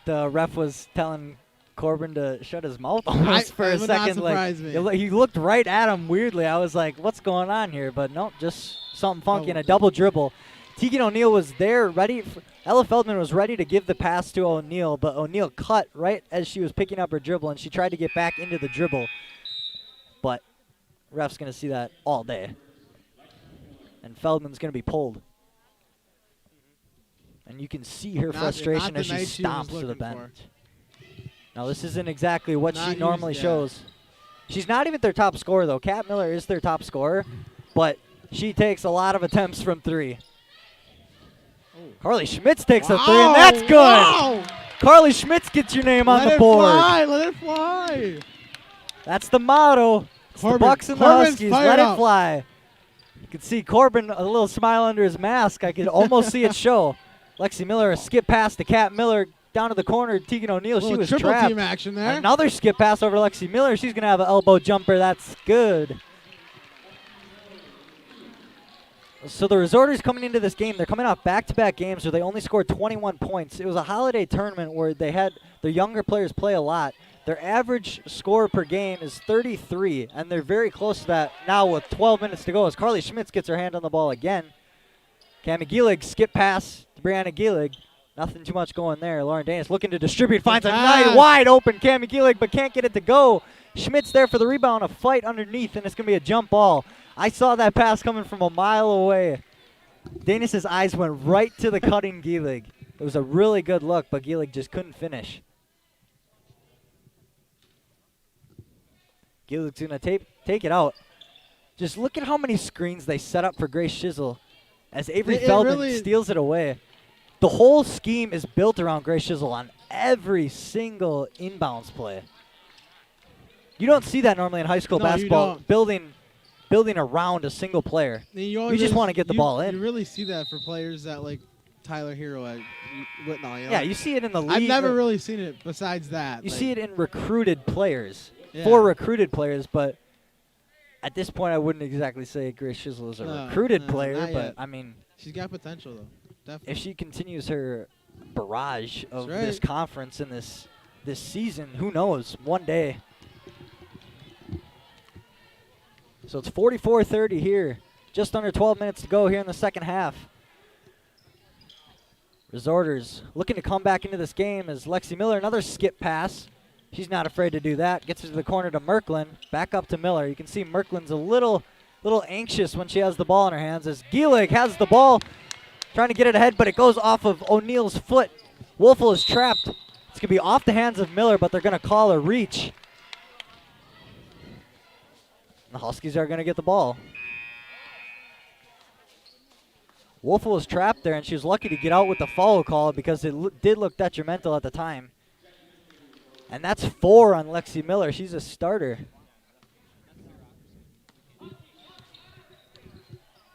the ref was telling Corbin to shut his mouth almost for a would not second. surprise me. He looked right at him weirdly. I was like, what's going on here? But no, just something funky and a double dribble. Tegan O'Neill was there ready. Ella Feldman was ready to give the pass to O'Neill, but O'Neill cut right as she was picking up her dribble, and she tried to get back into the dribble. But ref's going to see that all day. And Feldman's going to be pulled. And you can see her frustration as she stomps to the bench. Now, this isn't exactly what she normally shows. She's not even their top scorer, though. Kat Miller is their top scorer, but she takes a lot of attempts from 3. Carly Schmitz takes a 3, and that's good. Wow. Carly Schmitz gets your name on the board. Let it fly. That's the motto. It's the Bucks and the Huskies. Let it fly. You can see Corbin, a little smile under his mask. I could almost see it show. Lexi Miller, a skip pass to Kat Miller down to the corner. Tegan O'Neill, she was triple trapped. team action there. Another skip pass over to Lexi Miller. She's going to have an elbow jumper. That's good. So the Resorters coming into this game, they're coming off back-to-back games where they only scored 21 points. It was a holiday tournament where they had their younger players play a lot. Their average score per game is 33, and they're very close to that now with 12 minutes to go as Carly Schmitz gets her hand on the ball again. Cami Gielig, skip pass to Brianna Gielig. Nothing too much going there. Lauren Danis looking to distribute, finds a nice wide open Cami Gielig, but can't get it to go. Schmitz there for the rebound, a fight underneath, and it's going to be a jump ball. I saw that pass coming from a mile away. Danis's eyes went right to the cutting Gielig. It was a really good look, but Gielig just couldn't finish. Gielig's going to take it out. Just look at how many screens they set up for Grace Shizzle as Avery Feldman steals it away. The whole scheme is built around Grace Shizzle on every single inbounds play. You don't see that normally in high school basketball, building around a single player. You just want to get the ball in. You really see that for players that like Tyler Hero at Whitnall. You know? Yeah, you see it in the league. I've never really seen it besides that. You see it in recruited players, for recruited players, but at this point I wouldn't exactly say Grace Shizzle is a recruited player, but I mean. She's got potential, though. Definitely. If she continues her barrage of this conference and this season, who knows? One day. So it's 44-30 here. Just under 12 minutes to go here in the second half. Resorters looking to come back into this game as Lexi Miller, another skip pass. She's not afraid to do that. Gets it to the corner to Merklin. Back up to Miller. You can see Merklin's a little anxious when she has the ball in her hands as Gielig has the ball. Trying to get it ahead, but it goes off of O'Neill's foot. Wolfel is trapped. It's going to be off the hands of Miller, but they're going to call a reach. The Huskies are going to get the ball. Wolfel was trapped there, and she was lucky to get out with the foul call because it did look detrimental at the time. And that's 4 on Lexi Miller. She's a starter.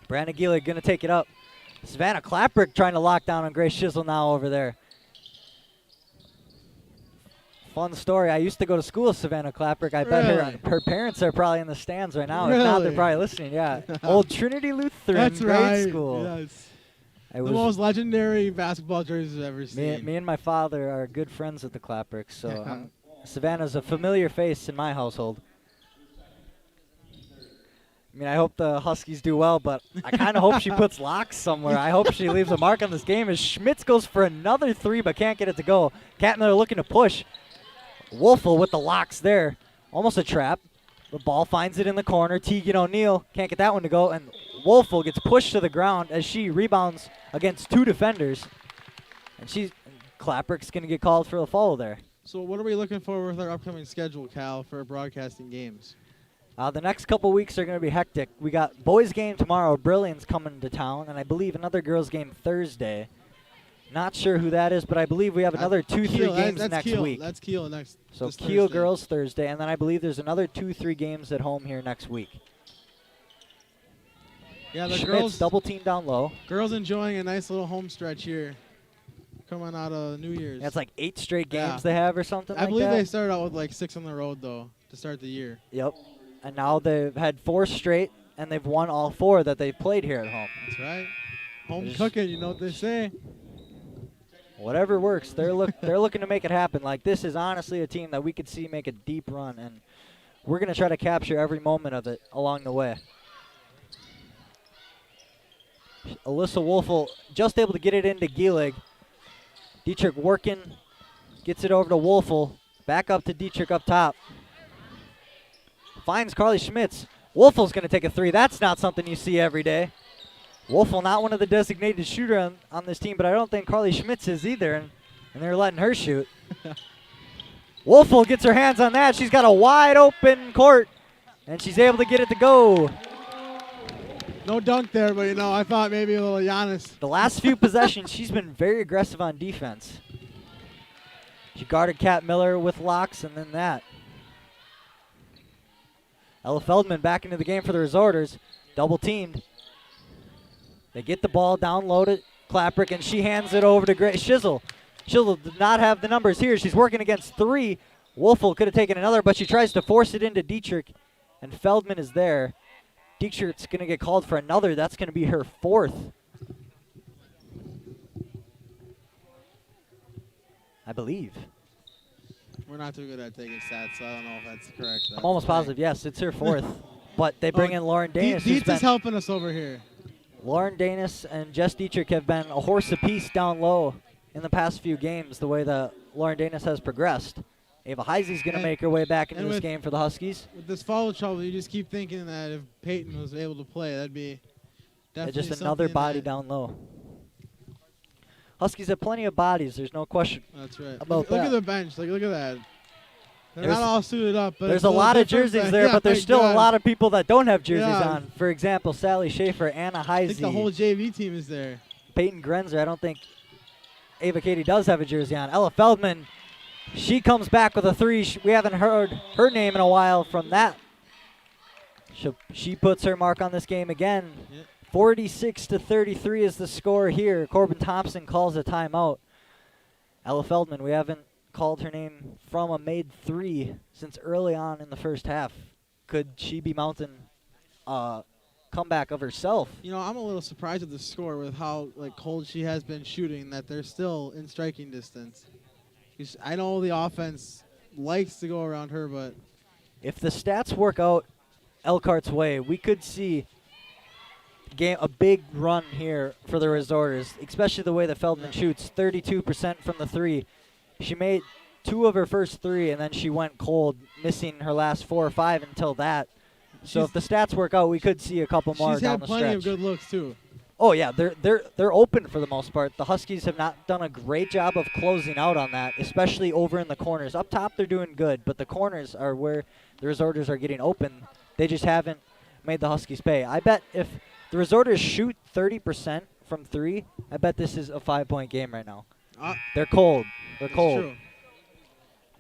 Brandon Gielig going to take it up. Savannah Clapprick trying to lock down on Grace Shizzle now over there. Fun story. I used to go to school with Savannah Clapprick. I bet her parents are probably in the stands right now. If not, they're probably listening. Yeah. Old Trinity Lutheran grade school. Yes. The most legendary basketball jerseys I've ever seen. Me and my father are good friends with the Clapricks, so Savannah's a familiar face in my household. I mean, I hope the Huskies do well, but I kind of hope she puts locks somewhere. I hope she leaves a mark on this game as Schmitz goes for another 3 but can't get it to go. Kat Miller looking to push. Wolfel with the locks there. Almost a trap. The ball finds it in the corner. Tegan O'Neill can't get that one to go, and Wolfel gets pushed to the ground as she rebounds against 2 defenders. And Klaprick's going to get called for the foul there. So what are we looking for with our upcoming schedule, Cal, for broadcasting games? The next couple weeks are going to be hectic. We got boys game tomorrow. Brilliant's coming to town, and I believe another girls game Thursday. Not sure who that is, but I believe we have another 2-3 games next week. That's Kiel next. So Kiel Thursday. girls Thursday, and then I believe there's another 2-3 games at home here next week. Yeah, the Schmitz girls double team down low. Girls enjoying a nice little home stretch here, coming out of New Year's. That's like 8 straight games they have or something. I believe that. they started out with like 6 on the road though to start the year. Yep, and now they've had 4 straight, and they've won all 4 that they've played here at home. That's right. Home cooking, you know what they say. Whatever works, they're looking to make it happen. Like, this is honestly a team that we could see make a deep run, and we're going to try to capture every moment of it along the way. Alyssa Wolfel just able to get it into Gielig. Dietrich working, gets it over to Wolfel. Back up to Dietrich up top. Finds Carly Schmitz. Wolfel's going to take a 3. That's not something you see every day. Wolfel not one of the designated shooter on this team, but I don't think Carly Schmitz is either, and they're letting her shoot. Wolfel gets her hands on that. She's got a wide open court, and she's able to get it to go. No dunk there, but, you know, I thought maybe a little Giannis. The last few possessions, she's been very aggressive on defense. She guarded Kat Miller with locks, and then that. Ella Feldman back into the game for the Resorters. Double teamed. They get the ball down low to Klaprick, and she hands it over to Grace Shizzle. Shizzle did not have the numbers here. She's working against 3. Wolfel could have taken another, but she tries to force it into Dietrich, and Feldman is there. Dietrich's going to get called for another. That's going to be her 4th. I believe. We're not too good at taking stats, so I don't know if that's correct. I'm almost positive, yes, it's her 4th. But they bring in Lauren Danis. Dietz is helping us over here. Lauren Danis and Jess Dietrich have been a horse apiece down low in the past few games, the way that Lauren Danis has progressed. Ava Heisey's going to make her way back into this game for the Huskies. With this foul trouble, you just keep thinking that if Peyton was able to play, that'd be definitely just another body down low. Huskies have plenty of bodies. There's no question. That's right. About look that. at the bench. Look at that. They're not all suited up. But there's a lot of jerseys there, but there's still a lot of people that don't have jerseys on. For example, Sally Schaefer, Anna Heisey. I think the whole JV team is there. Peyton Grenzer. I don't think Ava Katie does have a jersey on. Ella Feldman, she comes back with a 3. We haven't heard her name in a while from that. She puts her mark on this game again. Yep. 46-33 is the score here. Corbin Thompson calls a timeout. Ella Feldman, we haven't called her name from a made 3 since early on in the first half. Could she be mounting a comeback of herself? You know, I'm a little surprised at the score with how cold she has been shooting, that they're still in striking distance. I know the offense likes to go around her, but if the stats work out Elkhart's way, we could see a big run here for the Resorters, especially the way that Feldman shoots. 32% from the 3. She made 2 of her first 3, and then she went cold, missing her last 4 or 5 until that. So if the stats work out, we could see a couple more down the stretch. She's had plenty of good looks too. Oh yeah, they're open for the most part. The Huskies have not done a great job of closing out on that, especially over in the corners. Up top, they're doing good, but the corners are where the Resorters are getting open. They just haven't made the Huskies pay. I bet if the Resorters shoot 30% from 3, I bet this is a 5-point game right now. They're cold. They're cold. True.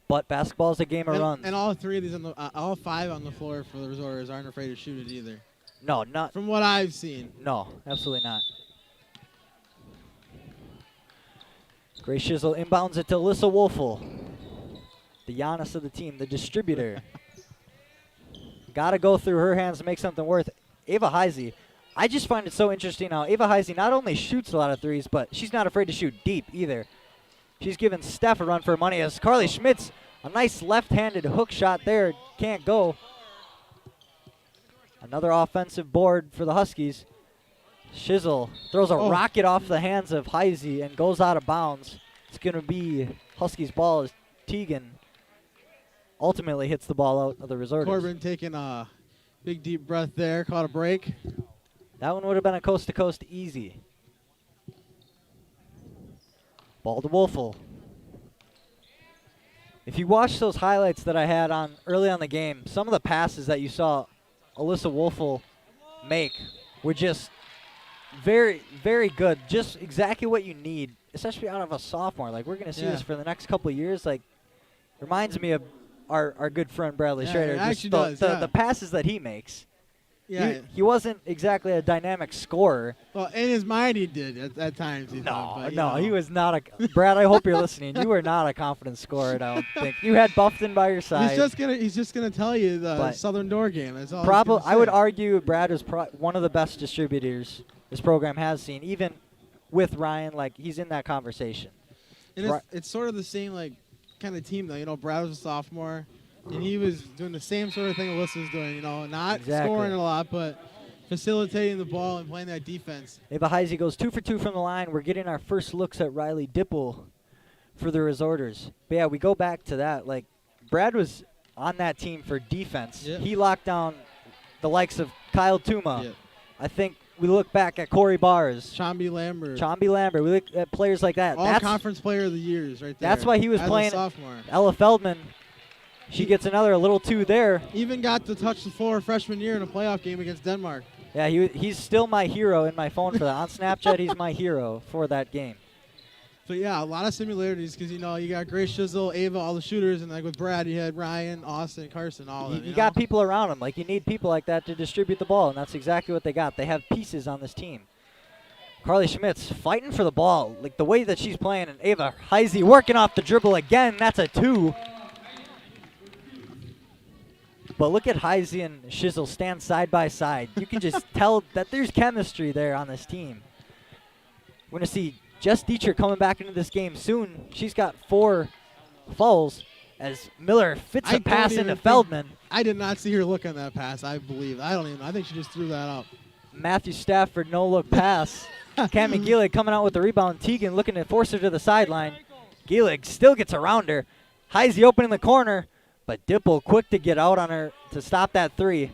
But basketball is a game of runs. And all 3 of these, all 5 on the floor for the Resorters aren't afraid to shoot it either. No, not from what I've seen. No, absolutely not. Grace Shizzle inbounds it to Alyssa Wolfel, the Giannis of the team, the distributor. Got to go through her hands to make something worth. Ava Heisey, I just find it so interesting how Ava Heisey not only shoots a lot of 3s, but she's not afraid to shoot deep either. She's giving Steph a run for her money as Carly Schmitz, a nice left-handed hook shot there, can't go. Another offensive board for the Huskies. Shizzle throws a rocket off the hands of Heisey and goes out of bounds. It's going to be Huskies' ball as Tegan ultimately hits the ball out of the resorters. Corbin taking a big deep breath there, caught a break. That one would have been a coast-to-coast easy. Ball to Wolfel. If you watch those highlights that I had on early on the game, some of the passes that you saw Alyssa Wolfel make were just very, very good. Just exactly what you need, especially out of a sophomore. Like, we're going to see this for the next couple of years. Like, reminds me of our good friend Bradley Schrader. It actually Just does. the passes that he makes. Yeah. He wasn't exactly a dynamic scorer. Well, in his mind he did at times. He He was not a. Brad, I hope you're listening. You were not a confident scorer. I don't think you had Buffton by your side. He's just gonna tell you the Southern Door game. That's all. Probably, I would argue Brad is one of the best distributors this program has seen, even with Ryan. Like, he's in that conversation. And it's sort of the same kind of team though. You know, Brad was a sophomore. And he was doing the same sort of thing Alyssa was doing, not scoring a lot, but facilitating the ball and playing that defense. Ava Heisey goes 2 for 2 from the line. We're getting our first looks at Riley Dipple for the Resorters. But, yeah, we go back to that. Like, Brad was on that team for defense. Yep. He locked down the likes of Kyle Tuma. Yep. I think we look back at Corey Bars. Chomby Lambert. We look at players like that. All conference player of the years right there. That's why he was as playing. A sophomore. Ella Feldman. She gets a little 2 there. Even got to touch the floor freshman year in a playoff game against Denmark. Yeah, he's still my hero in my phone for that. On Snapchat, he's my hero for that game. So, yeah, a lot of similarities because, you got Grace Shizzle, Ava, all the shooters, and with Brad, you had Ryan, Austin, Carson, all of them. You got people around him. Like, you need people like that to distribute the ball, and that's exactly what they got. They have pieces on this team. Carly Schmitz fighting for the ball. Like, the way that she's playing, and Ava Heisey working off the dribble again. That's a 2. But look at Heisey and Shizzle stand side by side. You can just tell that there's chemistry there on this team. We're going to see Jess Dietrich coming back into this game soon. She's got 4 fouls as Miller fits a pass into Feldman. I did not see her look on that pass, I believe. I think she just threw that up. Matthew Stafford, no-look pass. Cammie Gielig coming out with the rebound. Teagan looking to force her to the sideline. Gielig still gets around her. Heisey open in the corner. But Dipple quick to get out on her to stop that 3.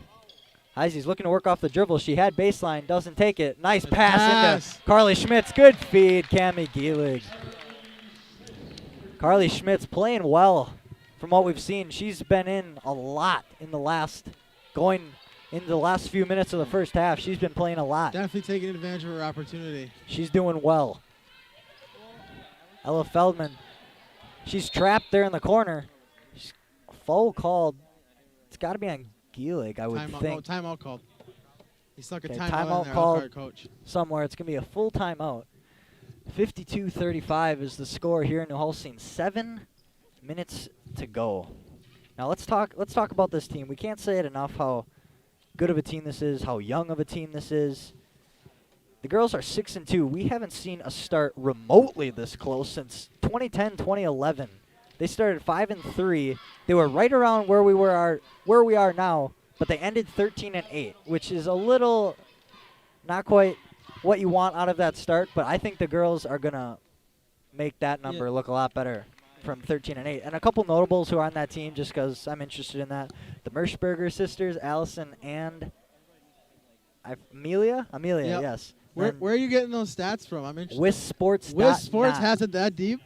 Heisey's looking to work off the dribble. She had baseline, doesn't take it. Nice pass into Carly Schmitz. Good feed, Cammie Gielig. Carly Schmitz playing well from what we've seen. She's been in a lot in going into the last few minutes of the first half. She's been playing a lot. Definitely taking advantage of her opportunity. She's doing well. Ella Feldman, she's trapped there in the corner. Foul called. It's got to be on Gielig, I would think. No, timeout called. He stuck a timeout in there, called Elkhart coach. Somewhere. It's going to be a full timeout. 52-35 is the score here in New Holstein. 7 minutes to go. Now let's talk about this team. We can't say it enough how good of a team this is, how young of a team this is. The girls are 6-2. We haven't seen a start remotely this close since 2010-2011. They started 5-3. They were right around where we are now, but they ended 13-8, which is a little not quite what you want out of that start. But I think the girls are gonna make that number look a lot better from 13-8. And a couple notables who are on that team, just because I'm interested in that: the Merschberger sisters, Allison and Amelia. Yep. Yes. Where are you getting those stats from? I'm interested. WisSports. WisSports has it that deep?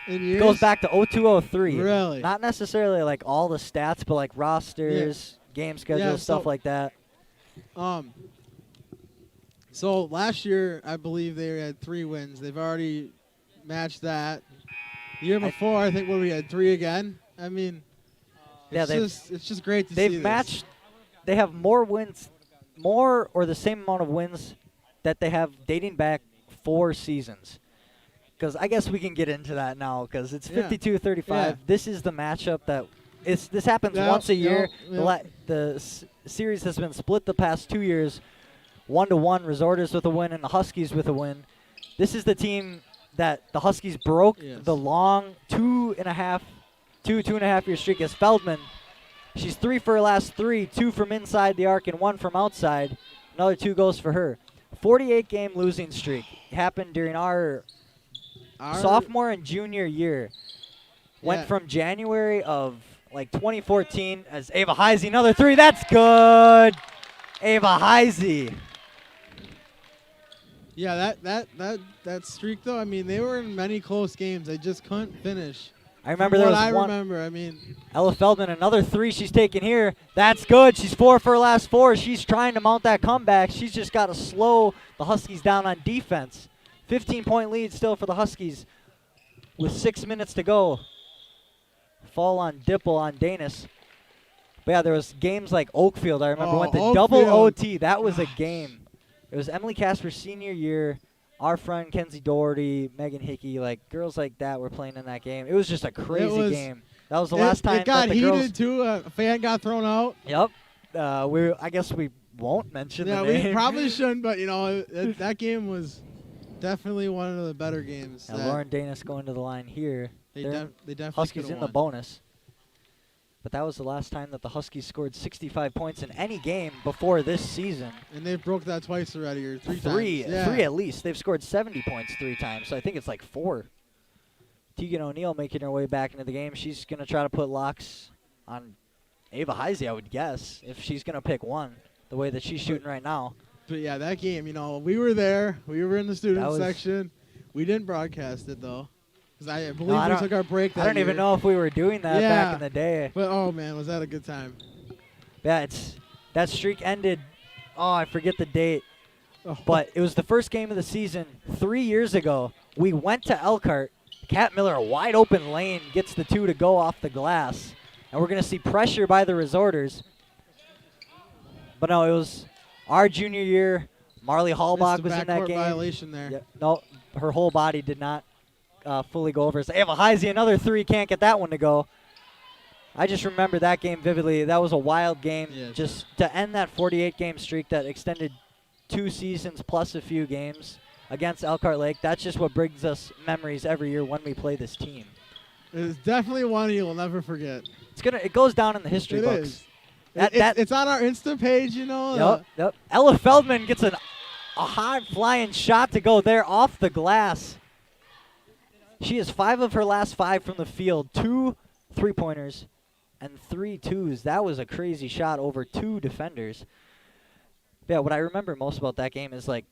It goes back to 02-03. Really? Not necessarily like all the stats, but like rosters, game schedules, stuff like that. So last year, I believe they had 3 wins. They've already matched that. The year before, I think we had 3 again. I mean, it's just great to see They've matched. They have more wins, more or the same amount of wins that they have dating back 4 seasons. Because I guess we can get into that now because it's 52-35. Yeah. This is the matchup this happens once a year. The series has been split the past 2 years, 1-1, Resorters with a win and the Huskies with a win. This is the team that the Huskies broke the long 2.5 year streak as Feldman. She's 3 for her last 3, 2 from inside the arc and 1 from outside. Another 2 goes for her. 48-game losing streak happened during our sophomore and junior year. Went from January of like 2014 as Ava Heisey, another three. That's good. Ava Heisey. Yeah, that streak though. I mean, they were in many close games. They just couldn't finish. I remember From there what was I one. remember. I mean, Ella Feldman, another three she's taking here. That's good. She's 4 for her last 4. She's trying to mount that comeback. She's just got to slow the Huskies down on defense. 15-point lead still for the Huskies with 6 minutes to go. Fall on Dipple on Danis. But yeah, there was games like Oakfield. I remember went to double OT. That was a game. It was Emily Casper's senior year. Our friend Kenzie Doherty, Megan Hickey, like girls like that were playing in that game. It was just a crazy game. That was the last time it got that the heated girls. too. A fan got thrown out. Yep. I guess we won't mention Yeah, the name. we probably shouldn't, but you know that game was definitely one of the better games. Now Lauren Danis going to the line here. They definitely Huskies could've in the won. bonus. But that was the last time that the Huskies scored 65 points in any game before this season. And they broke that twice already, or three times. Three at least. They've scored 70 points 3 times, so I think it's like 4. Tegan O'Neill making her way back into the game. She's going to try to put locks on Ava Heisey, I would guess, if she's going to pick one, the way that she's shooting right now. But yeah, that game, you know, we were there. We were in the student was- section. We didn't broadcast it, though. Because I believe I we don't- took our break that I don't even year. know if we were doing that Yeah. back in the day. But, oh, man, was that a good time. Yeah, that streak ended, I forget the date, Oh. but it was the first game of the season 3 years ago. We went to Elkhart. Kat Miller, a wide open lane, gets the 2 to go off the glass. And we're going to see pressure by the resorters. But no, it was our junior year. Marley Hallbach was in that backcourt game. violation there. Yeah, no, her whole body did not fully go over. So Ava Heisey, another 3, can't get that one to go. I just remember that game vividly. That was a wild game. Yes. Just to end that 48-game streak that extended 2 seasons plus a few games against Elkhart Lake. That's just what brings us memories every year when we play this team. It's definitely one you'll never forget. It goes down in the history It books. is. That, It's on our Insta page, you know. Yep. Ella Feldman gets a high-flying shot to go there off the glass. She is 5 of her last 5 from the field, 2 3-pointers and 3 twos. That was a crazy shot over 2 defenders. Yeah, what I remember most about that game is, like,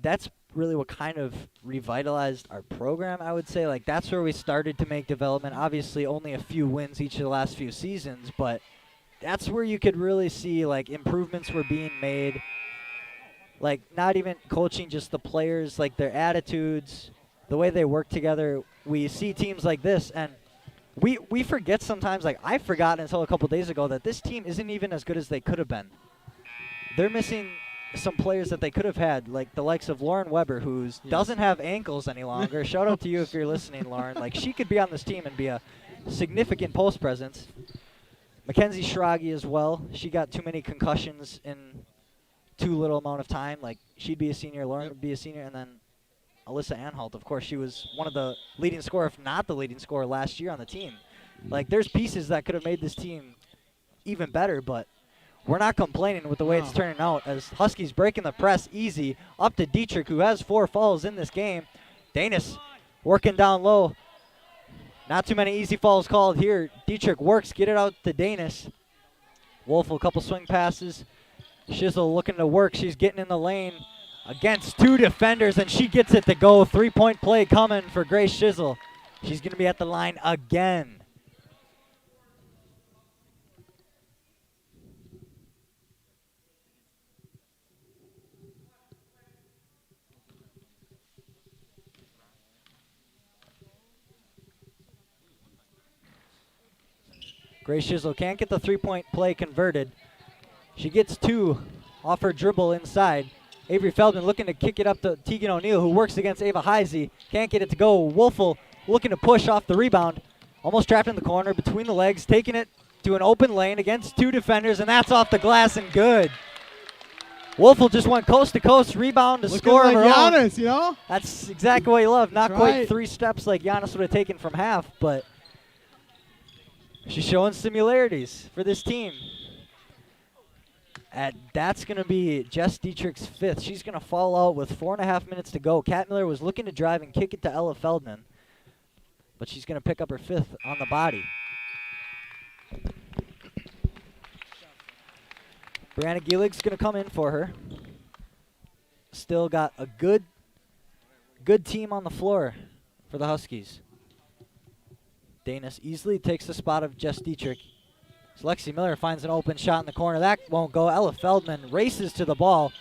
that's really what kind of revitalized our program, I would say. Like, that's where we started to make development. Obviously, only a few wins each of the last few seasons, but that's where you could really see, like, improvements were being made. Like, not even coaching, just the players, like, their attitudes, the way they work together. We see teams like this, and we forget sometimes, like, I forgot until a couple days ago, that this team isn't even as good as they could have been. They're missing some players that they could have had, like the likes of Lauren Weber, who doesn't have ankles any longer. Shout out to you if you're listening, Lauren. Like, she could be on this team and be a significant post presence. Mackenzie Schrage as well. She got too many concussions in too little amount of time. Like, she'd be a senior, Lauren would be a senior, and then Alyssa Anhalt, of course, she was one of the leading scorer, if not the leading scorer last year on the team. Like, there's pieces that could have made this team even better, but we're not complaining with the way it's turning out, as Huskies breaking the press easy up to Dietrich, who has 4 fouls in this game. Danis working down low. Not too many easy fouls called here. Dietrich works, get it out to Danis. Wolf, a couple swing passes. Shizzle looking to work. She's getting in the lane against 2 defenders, and she gets it to go. 3-point play coming for Grace Shizzle. She's going to be at the line again. Grace Shizzle can't get the 3-point play converted. She gets 2 off her dribble inside. Avery Feldman looking to kick it up to Tegan O'Neill, who works against Ava Heisey. Can't get it to go. Wolfel looking to push off the rebound. Almost trapped in the corner between the legs, taking it to an open lane against 2 defenders, and that's off the glass and good. Wolfel just went coast to coast, rebound to score like of her own. Giannis, you know? That's exactly what you love. Not That's quite right. 3 steps like Giannis would have taken from half, but she's showing similarities for this team. That's going to be Jess Dietrich's 5th. She's going to fall out with 4.5 minutes to go. Kat Miller was looking to drive and kick it to Ella Feldman, but she's going to pick up her 5th on the body. Brianna Gielig's going to come in for her. Still got a good team on the floor for the Huskies. Danis easily takes the spot of Jess Dietrich. So Lexi Miller finds an open shot in the corner. That won't go. Ella Feldman races to the ball,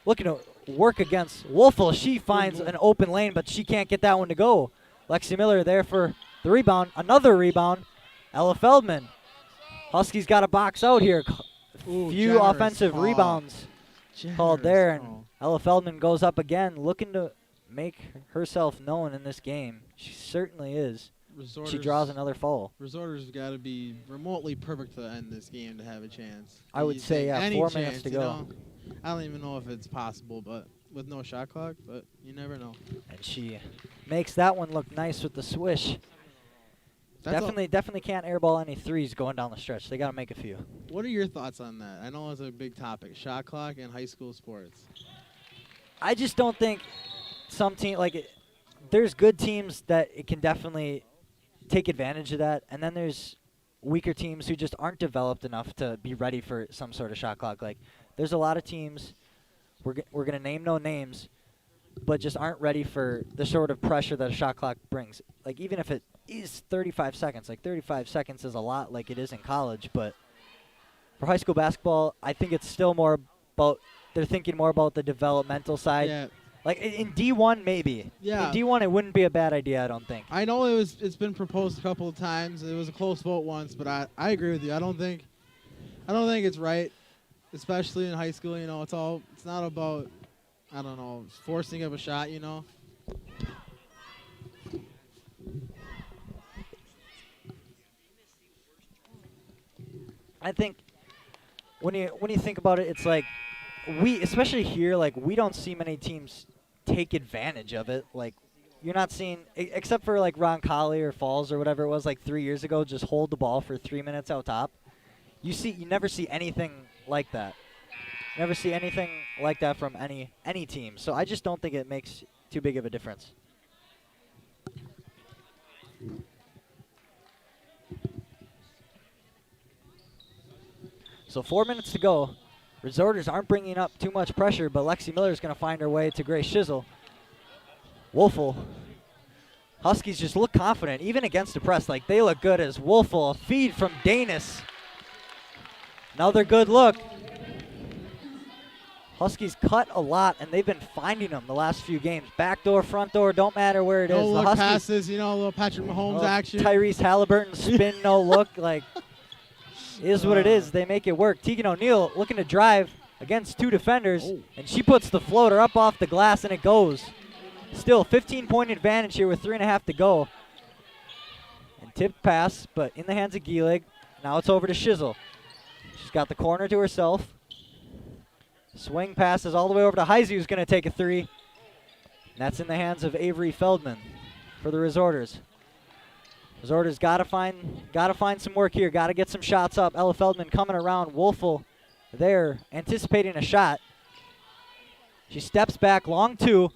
looking to work against Wolfel. She finds an open lane, but she can't get that one to go. Lexi Miller there for the rebound. Another rebound. Ella Feldman. Huskies got a box out here. Few offensive rebounds called there, and Ella Feldman goes up again, looking to make herself known in this game. She certainly is. She draws another foul. Resorters have got to be remotely perfect to end this game to have a chance. I would say, yeah, 4 minutes to go. Know, I don't even know if it's possible, but with no shot clock, but you never know. And she makes that one look nice with the swish. Definitely can't airball any threes going down the stretch. They got to make a few. What are your thoughts on that? I know it's a big topic, shot clock and high school sports. I just don't think some team there's good teams that it can definitely take advantage of that, and then there's weaker teams who just aren't developed enough to be ready for some sort of shot clock. Like, there's a lot of teams, we're going to name no names, but just aren't ready for the sort of pressure that a shot clock brings. Like, even if it is 35 seconds, 35 seconds is a lot like it is in college, but for high school basketball, I think it's still more about, they're thinking more about the developmental side. Yeah. Like, in D1, maybe. Yeah. In D1, it wouldn't be a bad idea, I don't think. I know it's been proposed a couple of times. It was a close vote once, but I agree with you. I don't think it's right, especially in high school. You know, it's not about, I don't know, forcing of a shot. You know. I think when you think about it, it's like especially here, like, we don't see many teams take advantage of it. Like, you're not seeing, except for like Ron Colley or Falls or whatever it was like 3 years ago, just hold the ball for 3 minutes out top. You never see anything like that. Never see anything like that from any team. So I just don't think it makes too big of a difference. So 4 minutes to go. Resorters aren't bringing up too much pressure, but Lexi Miller is going to find her way to Grace Shizzle. Wolfel. Huskies just look confident, even against the press. Like, they look good as Wolfel. A feed from Danis. Another good look. Huskies cut a lot, and they've been finding them the last few games. Back door, front door, don't matter where it is. No look Huskies, passes, you know, a little Patrick Mahomes action. Tyrese Halliburton spin, no look. Like, is what it is. They make it work. Tegan O'Neill looking to drive against two defenders, and she puts the floater up off the glass, and it goes. Still 15-point advantage here with 3.5 to go. And tipped pass, but in the hands of Gielig. Now it's over to Shizzle. She's got the corner to herself. Swing passes all the way over to Heisey, who's going to take a three. And that's in the hands of Avery Feldman for the Resorters. Resorters gotta find some work here. Gotta get some shots up. Ella Feldman coming around. Wolfel there, anticipating a shot. She steps back, long two.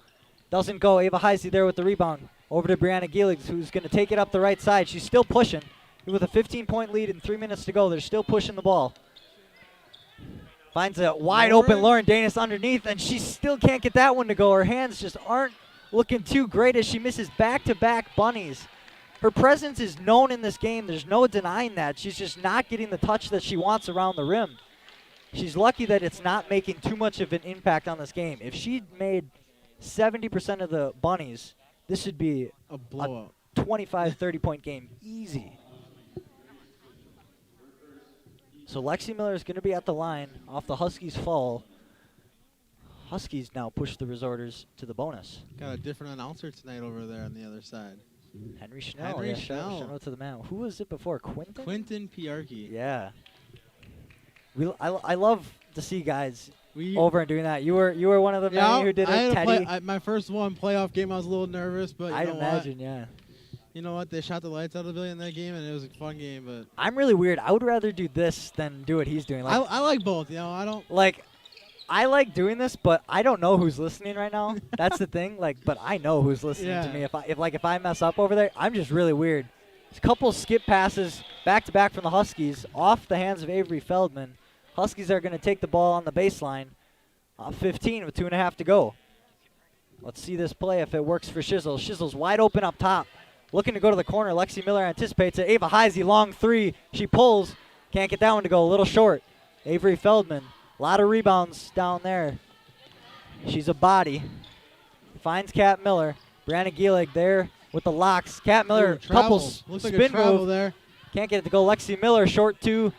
Doesn't go. Ava Heisey there with the rebound. Over to Brianna Gielig, who's going to take it up the right side. She's still pushing. With a 15-point lead and 3 minutes to go, they're still pushing the ball. Finds a wide open Lauren Danis underneath, and she still can't get that one to go. Her hands just aren't looking too great as she misses back-to-back bunnies. Her presence is known in this game. There's no denying that. She's just not getting the touch that she wants around the rim. She's lucky that it's not making too much of an impact on this game. If she'd made 70% of the bunnies, this would be a blowout. 25, 30-point game. Easy. So Lexi Miller is going to be at the line off the Huskies' fall. Huskies now push the Resorters to the bonus. Got a different announcer tonight over there on the other side. Henry Schnell. Shout out to the man. Who was it before? Quinton? Quinton Piarki. Yeah. I love to see guys over and doing that. You were one of the many who did it, Teddy. My first playoff game, I was a little nervous, but I'd imagine, yeah. You know what? They shot the lights out of Billy in that game, and it was a fun game. But I'm really weird. I would rather do this than do what he's doing. Like, I like both. You know, I don't like. I like doing this, but I don't know who's listening right now. That's the thing. Like, but I know who's listening to me. If I mess up over there, I'm just really weird. There's a couple skip passes back to back from the Huskies off the hands of Avery Feldman. Huskies are going to take the ball on the baseline. 15 with 2.5 to go. Let's see this play if it works for Shizzle. Shizzle's wide open up top. Looking to go to the corner. Lexi Miller anticipates it. Ava Heisey, long three. She pulls. Can't get that one to go. A little short. Avery Feldman. A lot of rebounds down there. She's a body. Finds Kat Miller. Brianna Gielig there with the locks. Kat Miller, couple spin move. There. Can't get it to go. Lexi Miller, short two.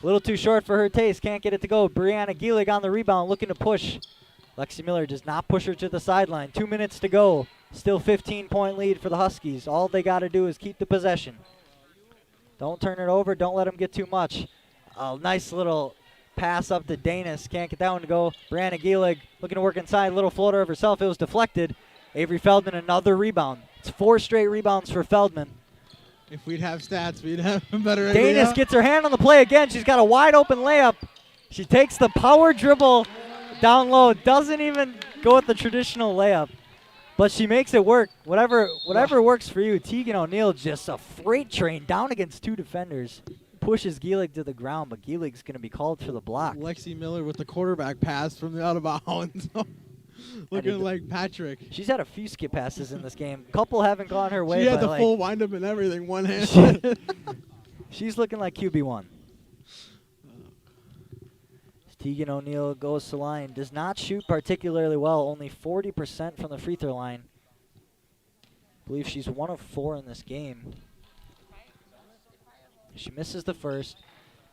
A little too short for her taste. Can't get it to go. Brianna Gielig on the rebound, looking to push. Lexi Miller does not push her to the sideline. 2 minutes to go. Still 15-point lead for the Huskies. All they got to do is keep the possession. Don't turn it over. Don't let them get too much. A nice little pass up to Danis. Can't get that one to go. Brianna Gielig looking to work inside. Little floater of herself. It was deflected. Avery Feldman, another rebound. It's 4 straight rebounds for Feldman. If we'd have stats, we'd have a better idea. Danis gets her hand on the play again. She's got a wide open layup. She takes the power dribble down low. Doesn't even go with the traditional layup. But she makes it work. Whatever works for you. Tegan O'Neill just a freight train down against 2 defenders. Pushes Gielig to the ground, but Gielig's going to be called for the block. Lexi Miller with the quarterback pass from the out of bounds. Looking like Patrick. She's had a few skip passes in this game. A couple haven't gone her way. She had the full wind-up and everything, one hand. She's looking like QB1. Tegan O'Neill goes to line. Does not shoot particularly well. Only 40% from the free throw line. I believe she's 1 of 4 in this game. She misses the first.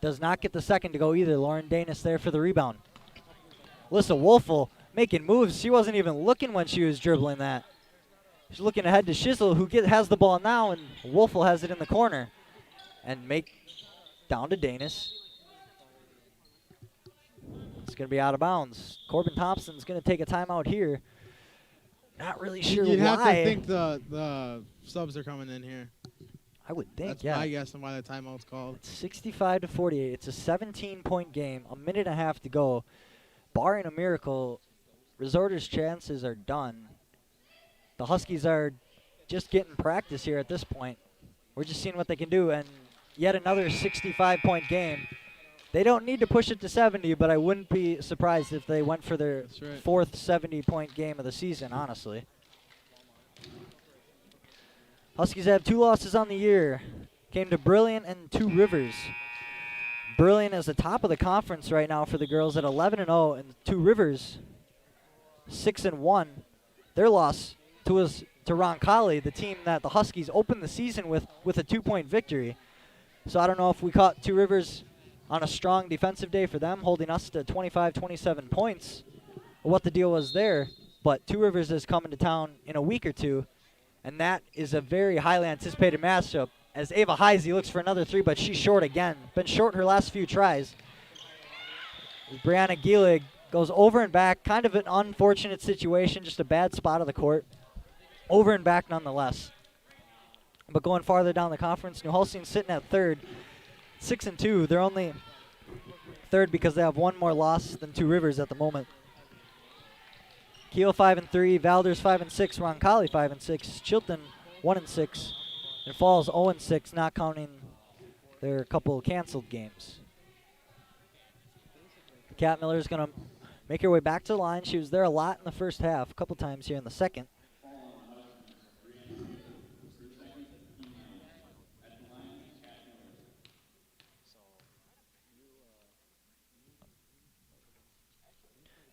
Does not get the second to go either. Lauren Danis there for the rebound. Alyssa Wolfel making moves. She wasn't even looking when she was dribbling that. She's looking ahead to Shizzle, who has the ball now, and Wolfel has it in the corner. And down to Danis. It's going to be out of bounds. Corbin Thompson's going to take a timeout here. Not really sure why. You'd have to think the subs are coming in here. I would think, That's yeah. my guess on why the timeout's called. It's 65-48. It's a 17-point game. 1.5 minutes to go. Barring a miracle, Resorter's chances are done. The Huskies are just getting practice here at this point. We're just seeing what they can do, and yet another 65-point game. They don't need to push it to 70, but I wouldn't be surprised if they went for their fourth 70-point game of the season, honestly. Huskies have 2 losses on the year. Came to Brilliant and 2 Rivers. Brilliant is the top of the conference right now for the girls at 11-0, and 2 Rivers 6-1. Their loss to Roncalli, the team that the Huskies opened the season with a 2-point victory. So I don't know if we caught 2 Rivers on a strong defensive day for them, holding us to 25-27 points, or what the deal was there. But 2 Rivers is coming to town in a week or two, and that is a very highly anticipated matchup as Ava Heisey looks for another 3, but she's short again. Been short her last few tries. Brianna Gielig goes over and back, kind of an unfortunate situation, just a bad spot of the court. Over and back nonetheless. But going farther down the conference, New Holstein's sitting at 3rd, 6-2. They're only 3rd because they have 1 more loss than 2 Rivers at the moment. Kiel 5-3, Valders 5-6, Roncalli 5-6, Chilton 1-6, and Falls 0-6, not counting their couple canceled games. Kat Miller's going to make her way back to the line. She was there a lot in the first half, a couple times here in the second.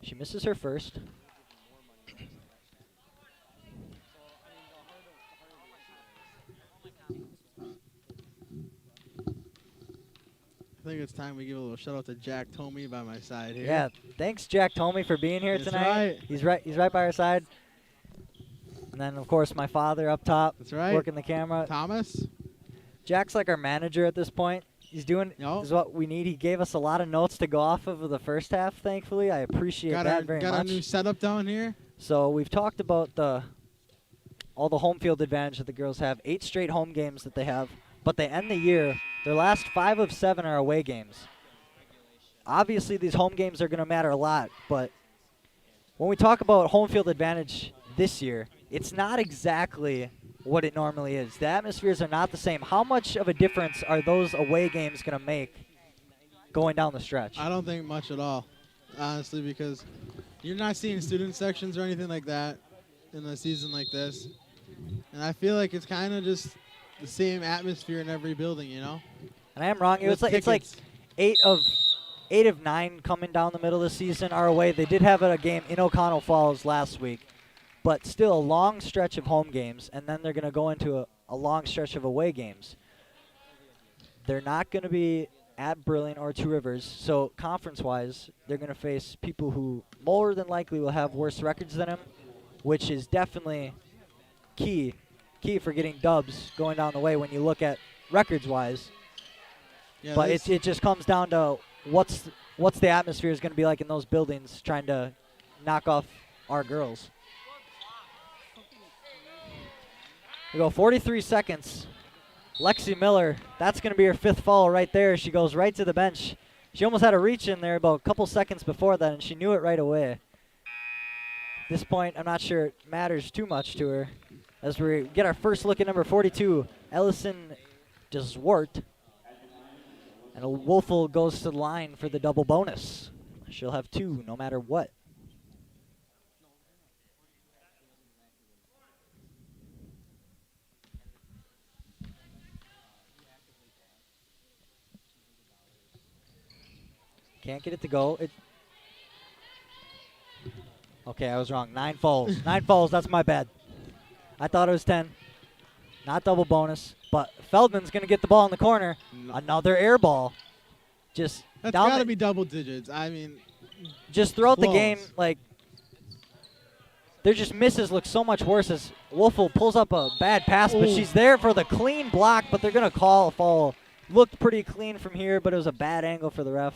She misses her first. I think it's time we give a little shout out to Jack Tomey by my side here. Yeah, thanks Jack Tomey for being here That's tonight. right. He's right by our side. And then of course my father up top. That's right. Working the camera. Thomas. Jack's like our manager at this point. He's doing is what we need. He gave us a lot of notes to go off of the first half, thankfully. I appreciate that very much. Got a new setup down here. So we've talked about all the home field advantage that the girls have. 8 straight home games that they have. But they end the year, their last 5 of 7 are away games. Obviously, these home games are going to matter a lot, but when we talk about home field advantage this year, it's not exactly what it normally is. The atmospheres are not the same. How much of a difference are those away games going to make going down the stretch? I don't think much at all, honestly, because you're not seeing student sections or anything like that in a season like this. And I feel like it's kind of just the same atmosphere in every building, you know? And I am wrong. It's like 8 of 9 coming down the middle of the season our way. They did have a game in O'Connell Falls last week, but still a long stretch of home games, and then they're going to go into a long stretch of away games. They're not going to be at Brilliant or Two Rivers, so conference-wise, they're going to face people who more than likely will have worse records than them, which is definitely key for getting dubs going down the way when you look at records-wise. Yeah, but it just comes down to what's the atmosphere is going to be like in those buildings trying to knock off our girls. We go 43 seconds. Lexi Miller, that's going to be her 5th foul right there. She goes right to the bench. She almost had a reach in there about a couple seconds before that, and she knew it right away. At this point, I'm not sure it matters too much to her. As we get our first look at number 42, Ellison Deswart. And Wolfel goes to the line for the double bonus. She'll have 2 no matter what. Can't get it to go. Okay, I was wrong. 9 fouls. 9 fouls, that's my bad. I thought it was 10. Not double bonus. But Feldman's going to get the ball in the corner. No. Another air ball. That's got to be double digits. I mean, just throughout the game, like, their just misses look so much worse as Wolfel pulls up a bad pass, but she's there for the clean block, but they're going to call a foul. Looked pretty clean from here, but it was a bad angle for the ref.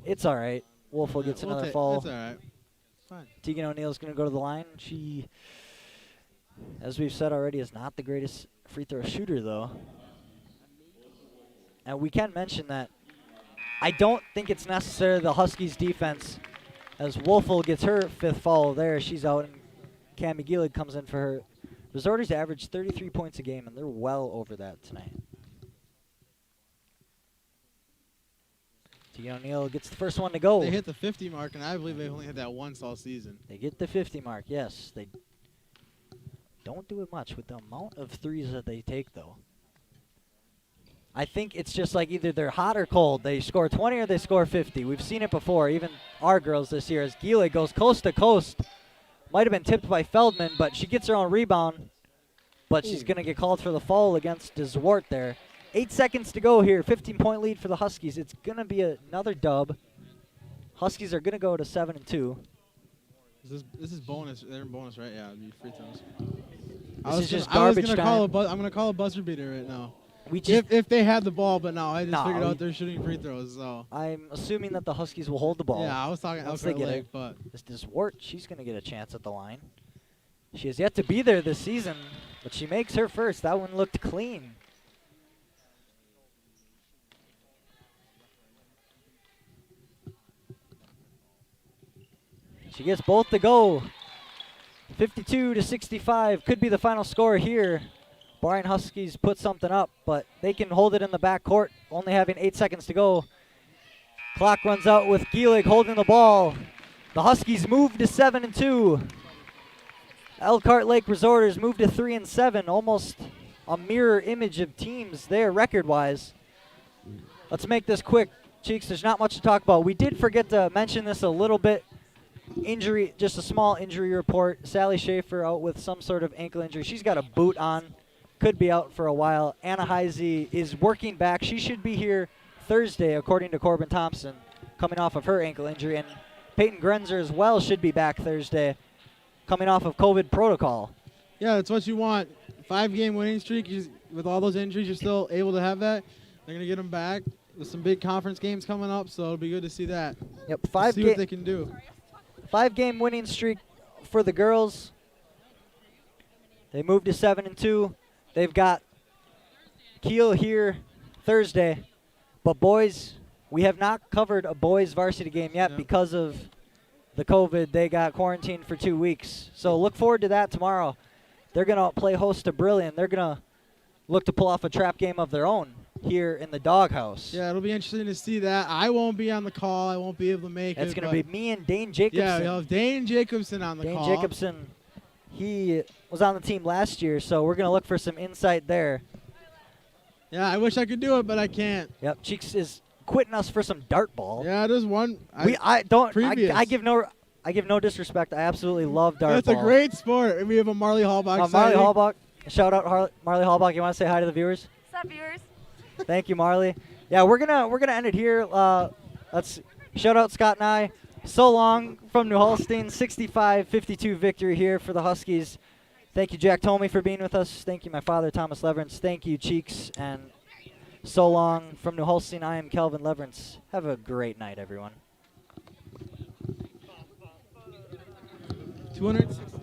It's all right. Wolfel gets another foul. It's all right. Fine. Tegan O'Neill's going to go to the line. She, as we've said already, is not the greatest free throw shooter, though. And we can mention that I don't think it's necessarily the Huskies' defense, as Wolfel gets her 5th foul there. She's out, and Cammie Gielig comes in for her. Resorters average 33 points a game, and they're well over that tonight. Tegan O'Neill gets the first one to go. They hit the 50 mark, and I believe they only hit that once all season. They get the 50 mark, yes. They don't do it much with the amount of threes that they take, though. I think it's just like either they're hot or cold. They score 20 or they score 50. We've seen it before, even our girls this year, as Gielig goes coast to coast. Might have been tipped by Feldman, but she gets her own rebound. But she's going to get called for the foul against DeZwart there. 8 seconds to go here. 15-point lead for the Huskies. It's going to be another dub. Huskies are going to go to 7-2. This is bonus. They're in bonus, right? Yeah, it'd be free throws. This is just garbage time. I'm going to call a buzzer beater right now. If they had the ball, but no, I just figured out they're shooting free throws. So I'm assuming that the Huskies will hold the ball. Yeah, I was talking Elkhart Lake, but this DeZwart, she's going to get a chance at the line. She has yet to be there this season, but she makes her first. That one looked clean. She gets both to go. 52-65 could be the final score here. Barring Huskies put something up, but they can hold it in the back court, only having 8 seconds to go. Clock runs out with Gielig holding the ball. The Huskies move to 7-2. Elkhart Lake Resorters move to 3-7, almost a mirror image of teams there record-wise. Let's make this quick, Cheeks. There's not much to talk about. We did forget to mention this a little bit. Injury, just a small injury report. Sally Schaefer out with some sort of ankle injury. She's got a boot on. Could be out for a while. Anna Heisey is working back. She should be here Thursday, according to Corbin Thompson, coming off of her ankle injury. And Peyton Grenzer as well should be back Thursday, coming off of COVID protocol. Yeah, that's what you want. 5-game winning streak. With all those injuries, you're still able to have that. They're going to get them back with some big conference games coming up, so it'll be good to see that. Yep, see what they can do. 5-game winning streak for the girls. They moved to 7-2. They've got Kiel here Thursday. But boys, we have not covered a boys varsity game yet because of the COVID. They got quarantined for 2 weeks. So look forward to that tomorrow. They're going to play host to Brilliant. They're going to look to pull off a trap game of their own. here in the doghouse. Yeah, it'll be interesting to see that. I won't be on the call. I won't be able to make It's it. going to be me and Dane Jacobson. Yeah, we'll have Dane Jacobson on the call. Dane Jacobson, he was on the team last year, so we're going to look for some insight there. Yeah, I wish I could do it, but I can't. Yep, Cheeks is quitting us for some dart ball. Yeah, there's one. I give no disrespect. I absolutely love dart That's ball. a great sport. And we have a Marley Hallbach. Marley Hallbach. Shout out Marley Hallbach. You want to say hi to the viewers? What's up, viewers? Thank you, Marley. Yeah, we're gonna end it here. Let's shout out Scott and I. So long from New Holstein. 65-52 victory here for the Huskies. Thank you, Jack Tomey, for being with us. Thank you, my father, Thomas Leverance. Thank you, Cheeks, and so long from New Holstein. I am Kelvin Leverance. Have a great night, everyone. 260.